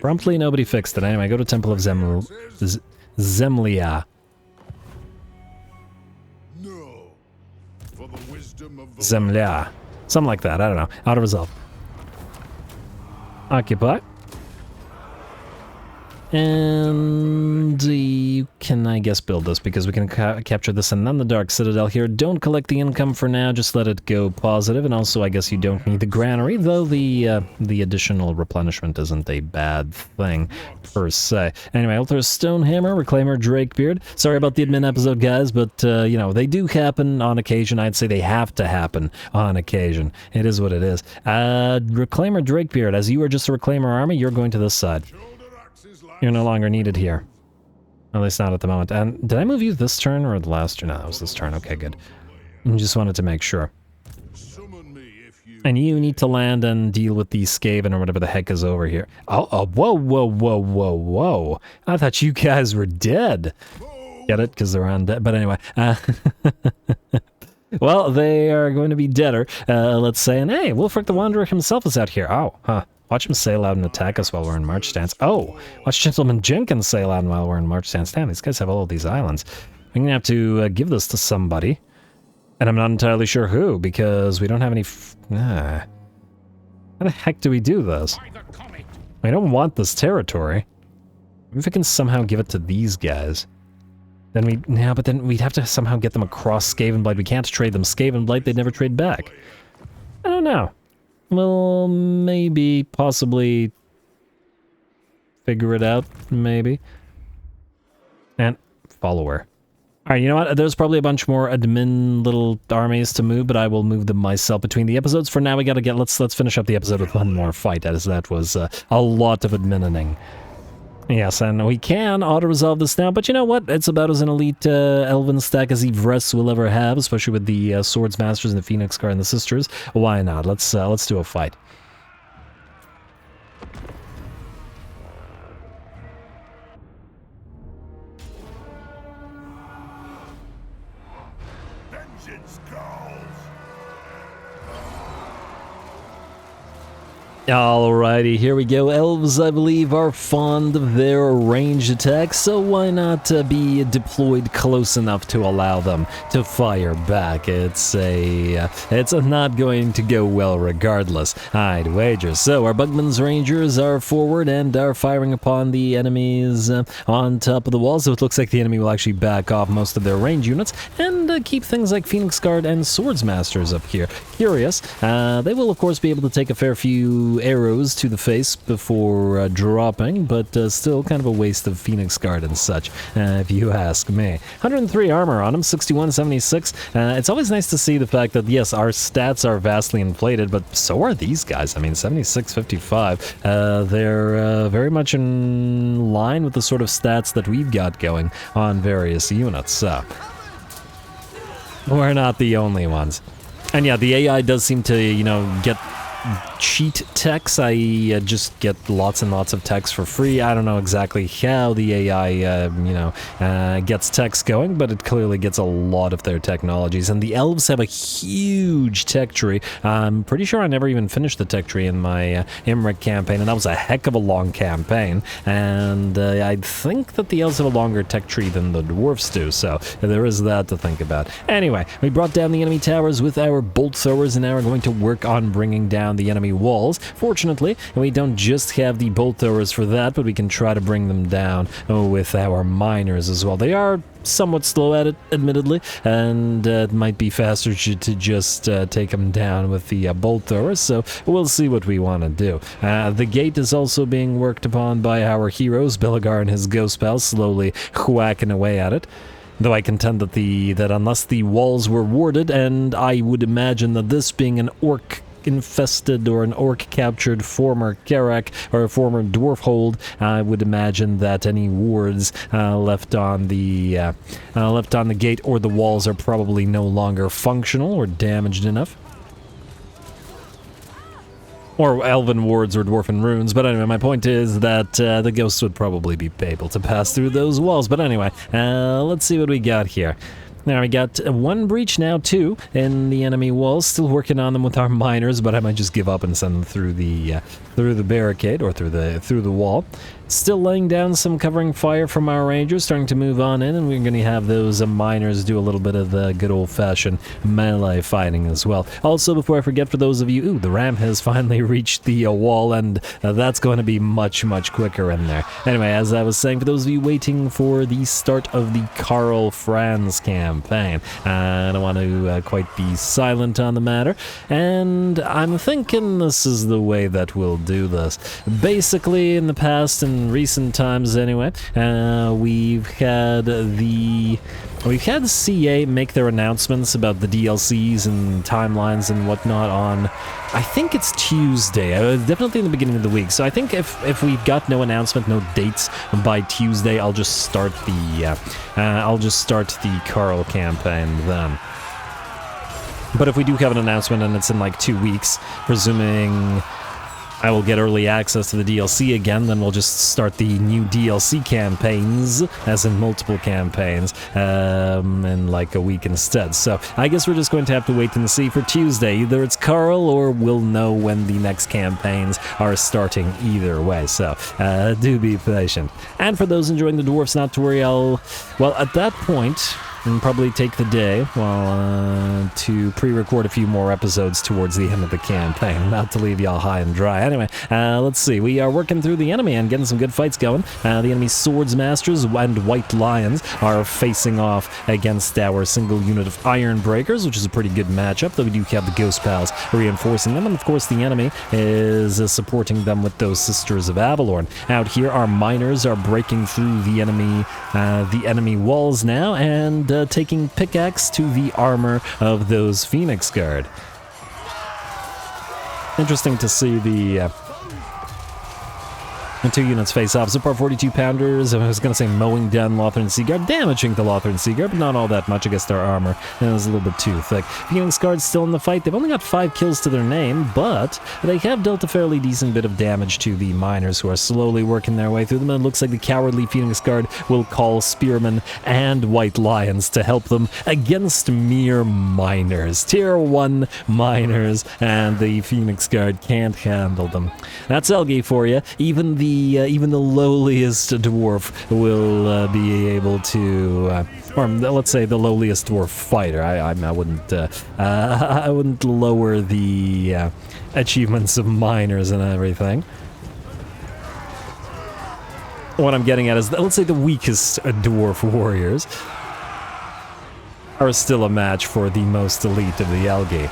Promptly nobody fixed it. Anyway, go to Temple of Zemlia. Zemlia. Something like that, I don't know. Out of resolve. Occupy. And you can, I guess, build this because we can capture this and then the Dark Citadel here. Don't collect the income for now, just let it go positive. And also, I guess you don't need the granary, though the additional replenishment isn't a bad thing, per se. Anyway, Ulthur's Stonehammer, Reclaimer Drakebeard. Sorry about the admin episode, guys, but, you know, they do happen on occasion. I'd say they have to happen on occasion. It is what it is. Reclaimer Drakebeard, as you are just a Reclaimer army, you're going to this side. You're no longer needed here. At least not at the moment. And did I move you this turn or the last turn? No, that was this turn. Okay, good. I just wanted to make sure. And you need to land and deal with the Skaven or whatever the heck is over here. Oh, whoa, whoa, whoa, whoa, whoa. I thought you guys were dead. Get it? Because they're undead. But anyway. Well, they are going to be deader, let's say. And hey, Wulfric the Wanderer himself is out here. Oh, huh. Watch him sail out and attack us while we're in march stance. Oh, watch Gentleman Jenkins sail out while we're in march stance. Damn, these guys have all of these islands. I'm going to have to give this to somebody. And I'm not entirely sure who, because we don't have any... How the heck do we do this? I don't want this territory. If we can somehow give it to these guys. Then we... Yeah, but then we'd have to somehow get them across Skavenblight. We can't trade them Skavenblight. They'd never trade back. I don't know. Well, maybe, possibly figure it out, maybe. And follower. Alright, you know what? There's probably a bunch more admin little armies to move, but I will move them myself between the episodes. For now, we gotta get... Let's finish up the episode with one more fight, as that was a lot of admining. Yes, and we can auto-resolve this now, but you know what? It's about as an elite elven stack as Yvresse will ever have, especially with the Swords Masters and the Phoenix Guard and the Sisters. Why not? Let's do a fight. Vengeance calls. Alrighty, here we go. Elves, I believe, are fond of their ranged attacks, so why not be deployed close enough to allow them to fire back? It's not going to go well regardless, I'd wager. So our Bugman's Rangers are forward and are firing upon the enemies on top of the wall, so it looks like the enemy will actually back off most of their range units and keep things like Phoenix Guard and Swords Masters up here. Curious. They will, of course, be able to take a fair few arrows to the face before dropping, but still kind of a waste of Phoenix Guard and such, if you ask me. 103 armor on him, 6176. It's always nice to see the fact that, yes, our stats are vastly inflated, but so are these guys. I mean, 7655. They're very much in line with the sort of stats that we've got going on various units, so we're not the only ones. And yeah, the AI does seem to, you know, get cheat techs. I just get lots and lots of techs for free. I don't know exactly how the AI, gets techs going, but it clearly gets a lot of their technologies. And the elves have a huge tech tree. I'm pretty sure I never even finished the tech tree in my Imric campaign, and that was a heck of a long campaign. And I think that the elves have a longer tech tree than the dwarfs do, so there is that to think about. Anyway, we brought down the enemy towers with our bolt throwers, and now we're going to work on bringing down the enemy enemy walls. Fortunately, we don't just have the bolt throwers for that, but we can try to bring them down with our miners as well. They are somewhat slow at it, admittedly, and it might be faster to just take them down with the bolt throwers, so we'll see what we want to do. The gate is also being worked upon by our heroes, Belegar and his ghost pals, slowly whacking away at it. Though I contend that unless the walls were warded, and I would imagine that this being an orc infested or an orc captured former Karak or a former dwarf hold, I would imagine that any wards left on the gate or the walls are probably no longer functional or damaged enough. Or elven wards or dwarven runes, but anyway, my point is that the ghosts would probably be able to pass through those walls. But anyway, let's see what we got here. Now, we got one breach now, two, in the enemy walls. Still working on them with our miners, but I might just give up and send them through the barricade or through the wall. Still laying down some covering fire from our rangers, starting to move on in, and we're going to have those miners do a little bit of the good old-fashioned melee fighting as well. Also, before I forget, for those of you, the ram has finally reached the wall, and that's going to be much, much quicker in there. Anyway, as I was saying, for those of you waiting for the start of the Karl Franz campaign, I don't want to quite be silent on the matter, and I'm thinking this is the way that we'll do this. Basically, in the past, in recent times anyway, we've had CA make their announcements about the DLCs and timelines and whatnot on, I think it's Tuesday, definitely in the beginning of the week. So I think if we've got no announcement, no dates by Tuesday, I'll just start the Karl campaign then. But if we do have an announcement and it's in like 2 weeks, presuming I will get early access to the DLC again, then we'll just start the new DLC campaigns, as in multiple campaigns, in like a week instead. So I guess we're just going to have to wait and see for Tuesday. Either it's Karl or we'll know when the next campaigns are starting either way. So do be patient. And for those enjoying the Dwarfs, not to worry, well, at that point, and probably take the day to pre-record a few more episodes towards the end of the campaign, not to leave y'all high and dry. Anyway, let's see. We are working through the enemy and getting some good fights going. The enemy Swords Masters and White Lions are facing off against our single unit of Iron Breakers, which is a pretty good matchup, though we do have the Ghost Pals reinforcing them, and of course the enemy is supporting them with those Sisters of Avalorn. Out here, our miners are breaking through the enemy walls now, and taking pickaxe to the armor of those Phoenix Guard. Interesting to see the two units face off. So far, 42 pounders. I was going to say mowing down Lothran Seaguard, damaging the Lothran Seaguard, but not all that much against their armor. It was a little bit too thick. Phoenix Guard's still in the fight. They've only got 5 kills to their name, but they have dealt a fairly decent bit of damage to the miners who are slowly working their way through them. And it looks like the cowardly Phoenix Guard will call Spearmen and White Lions to help them against mere miners. Tier 1 miners, and the Phoenix Guard can't handle them. That's Elgi for you. Even the lowliest dwarf will be able to, or let's say the lowliest dwarf fighter. I wouldn't lower the achievements of miners and everything. What I'm getting at is, let's say the weakest dwarf warriors are still a match for the most elite of the Elgi.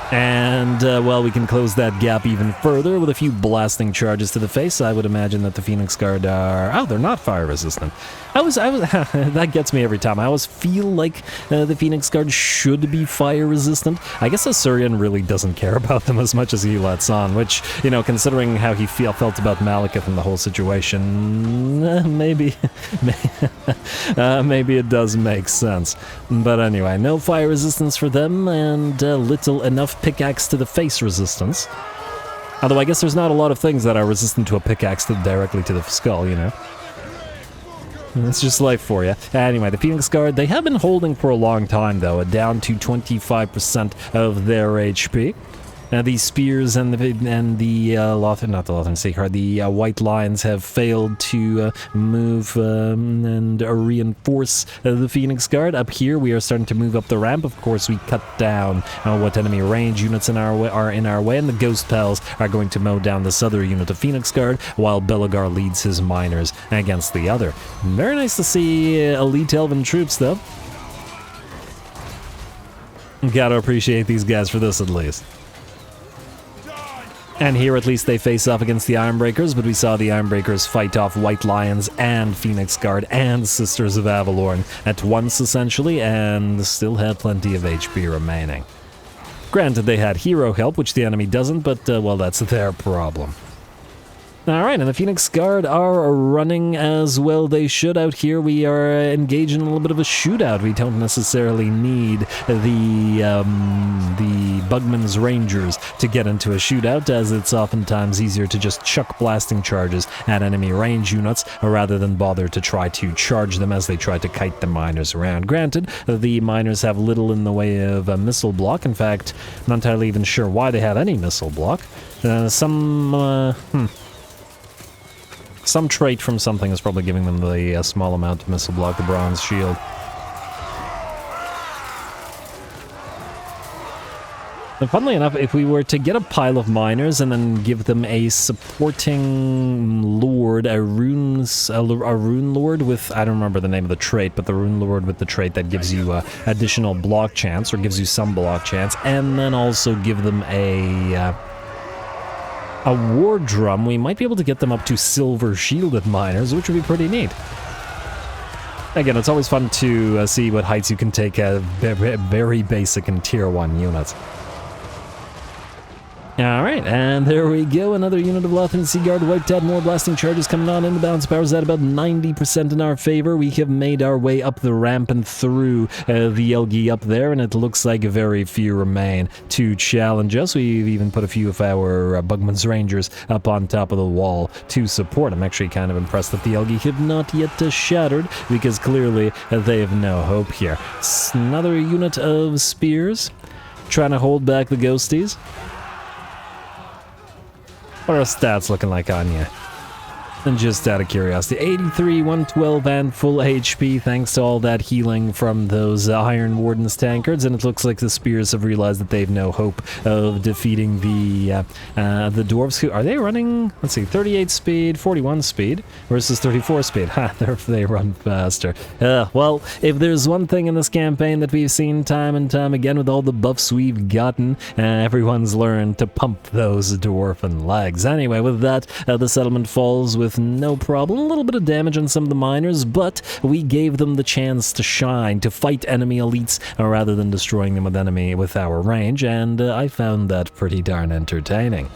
And, well, we can close that gap even further with a few blasting charges to the face. I would imagine that the Phoenix Guard are... Oh, they're not fire resistant. That gets me every time. I always feel like the Phoenix Guard should be fire resistant. I guess Asurian really doesn't care about them as much as he lets on, which, you know, considering how he felt about Malekith and the whole situation, maybe it does make sense. But anyway, no fire resistance for them, and little enough pickaxe to the face resistance. Although I guess there's not a lot of things that are resistant to a pickaxe directly to the skull, you know. It's just life for you. Anyway, the Phoenix Guard, they have been holding for a long time, though, down to 25% of their HP. The spears and the White Lions have failed to move and reinforce the Phoenix Guard. Up here, we are starting to move up the ramp. Of course, we cut down what enemy range units are in our way, and the Ghost Pals are going to mow down this other unit of Phoenix Guard, while Belagar leads his miners against the other. Very nice to see elite elven troops, though. Gotta appreciate these guys for this, at least. And here, at least, they face off against the Ironbreakers, but we saw the Ironbreakers fight off White Lions and Phoenix Guard and Sisters of Avalorn at once, essentially, and still had plenty of HP remaining. Granted, they had hero help, which the enemy doesn't, but, well, that's their problem. Alright, and the Phoenix Guard are running as well they should out here. We are engaged in a little bit of a shootout. We don't necessarily need the Bugman's Rangers to get into a shootout, as it's oftentimes easier to just chuck blasting charges at enemy range units rather than bother to try to charge them as they try to kite the miners around. Granted, the miners have little in the way of a missile block. In fact, I'm not entirely even sure why they have any missile block. Some trait from something is probably giving them the small amount of missile block, the bronze shield. And funnily enough, if we were to get a pile of miners and then give them a supporting lord, a rune lord with, I don't remember the name of the trait, but the rune lord with the trait that gives you additional block chance, or gives you some block chance, and then also give them a war drum, we might be able to get them up to silver shielded miners, which would be pretty neat. Again, it's always fun to see what heights you can take at very basic and tier 1 units. Alright, and there we go. Another unit of Lothran Sea Guard wiped out. More blasting charges coming on in. The balance power is at about 90% in our favor. We have made our way up the ramp and through the Elgi up there, and it looks like very few remain to challenge us. We've even put a few of our Bugman's Rangers up on top of the wall to support. I'm actually kind of impressed that the Elgi have not yet shattered, because clearly they have no hope here. Another unit of spears trying to hold back the ghosties. What are our stats looking like on you? And just out of curiosity, 83, 112, and full HP thanks to all that healing from those Iron Warden's tankards, and it looks like the spears have realized that they've no hope of defeating the dwarves. Who are they running? Let's see, 38 speed, 41 speed versus 34 speed. Ha, they run faster. Well, if there's one thing in this campaign that we've seen time and time again with all the buffs we've gotten, everyone's learned to pump those dwarfen legs. Anyway, with that, the settlement falls with no problem. A little bit of damage on some of the miners, but we gave them the chance to shine, to fight enemy elites, rather than destroying them with our range, and I found that pretty darn entertaining.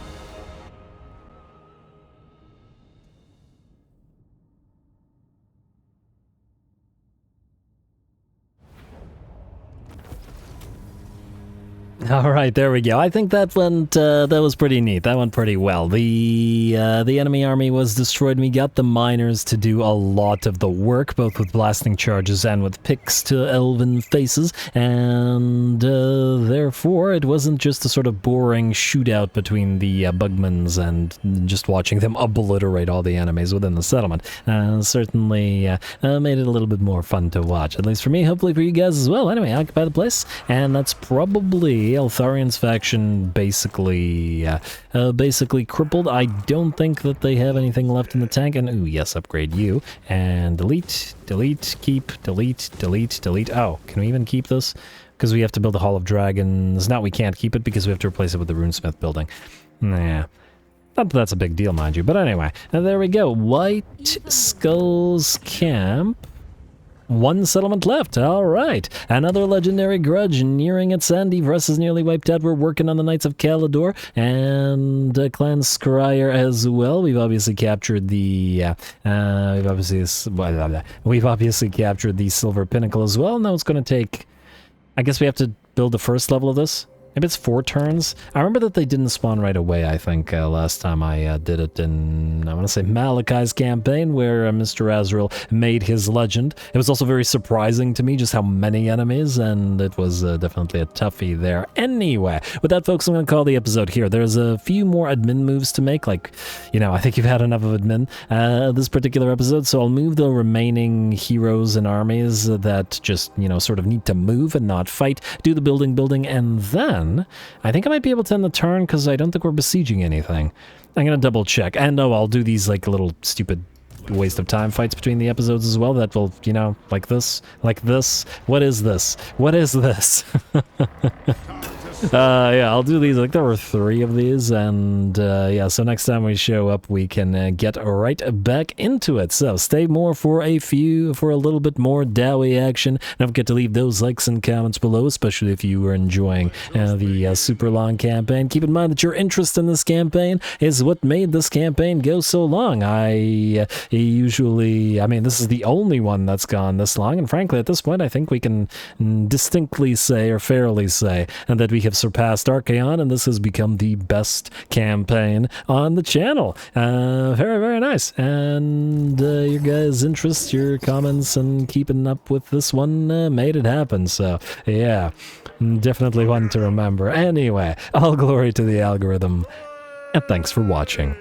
All right, there we go. I think that went, that was pretty neat. That went pretty well. The enemy army was destroyed, and we got the miners to do a lot of the work, both with blasting charges and with picks to elven faces, and therefore it wasn't just a sort of boring shootout between the Bugmans and just watching them obliterate all the enemies within the settlement. Certainly made it a little bit more fun to watch, at least for me, hopefully for you guys as well. Anyway, occupy the place, and that's probably Eltharion's faction basically crippled. I don't think that they have anything left in the tank, and ooh, yes, upgrade you, and delete, keep, delete. Oh, can we even keep this? Because we have to build a Hall of Dragons. No, we can't keep it because we have to replace it with the Runesmith building. Nah. Not that that's a big deal, mind you, but anyway, there we go. White Skull's Camp. One settlement left. All right. Another legendary grudge nearing its end. Everus is nearly wiped out. We're working on the Knights of Calador and Clan Scryer as well. We've obviously captured the we've obviously captured the Silver Pinnacle as well. Now it's going to take, I guess we have to build the first level of this. Maybe it's 4 turns. I remember that they didn't spawn right away, I think, last time I did it in, I want to say, Malachi's campaign, where Mr. Azrael made his legend. It was also very surprising to me just how many enemies, and it was definitely a toughie there. Anyway, with that, folks, I'm going to call the episode here. There's a few more admin moves to make, like, you know, I think you've had enough of admin this particular episode, so I'll move the remaining heroes and armies that just, you know, sort of need to move and not fight, do the building, and then I think I might be able to end the turn because I don't think we're besieging anything. I'm going to double check. And no, I'll do these like little stupid waste of time fights between the episodes as well. That will, you know, like this. What is this? What is this? Yeah, I'll do these. Like, there were 3 of these, and yeah, so next time we show up, we can get right back into it. So stay more for a little bit more Dowie action. Don't forget to leave those likes and comments below, especially if you were enjoying the super long campaign. Keep in mind that your interest in this campaign is what made this campaign go so long. I mean, this is the only one that's gone this long, and frankly, at this point, I think we can distinctly say, or fairly say, that we have surpassed Archaon, and this has become the best campaign on the channel. Very, very nice. And your guys' interest, your comments, and keeping up with this one made it happen. So, yeah, definitely one to remember. Anyway, all glory to the algorithm, and thanks for watching.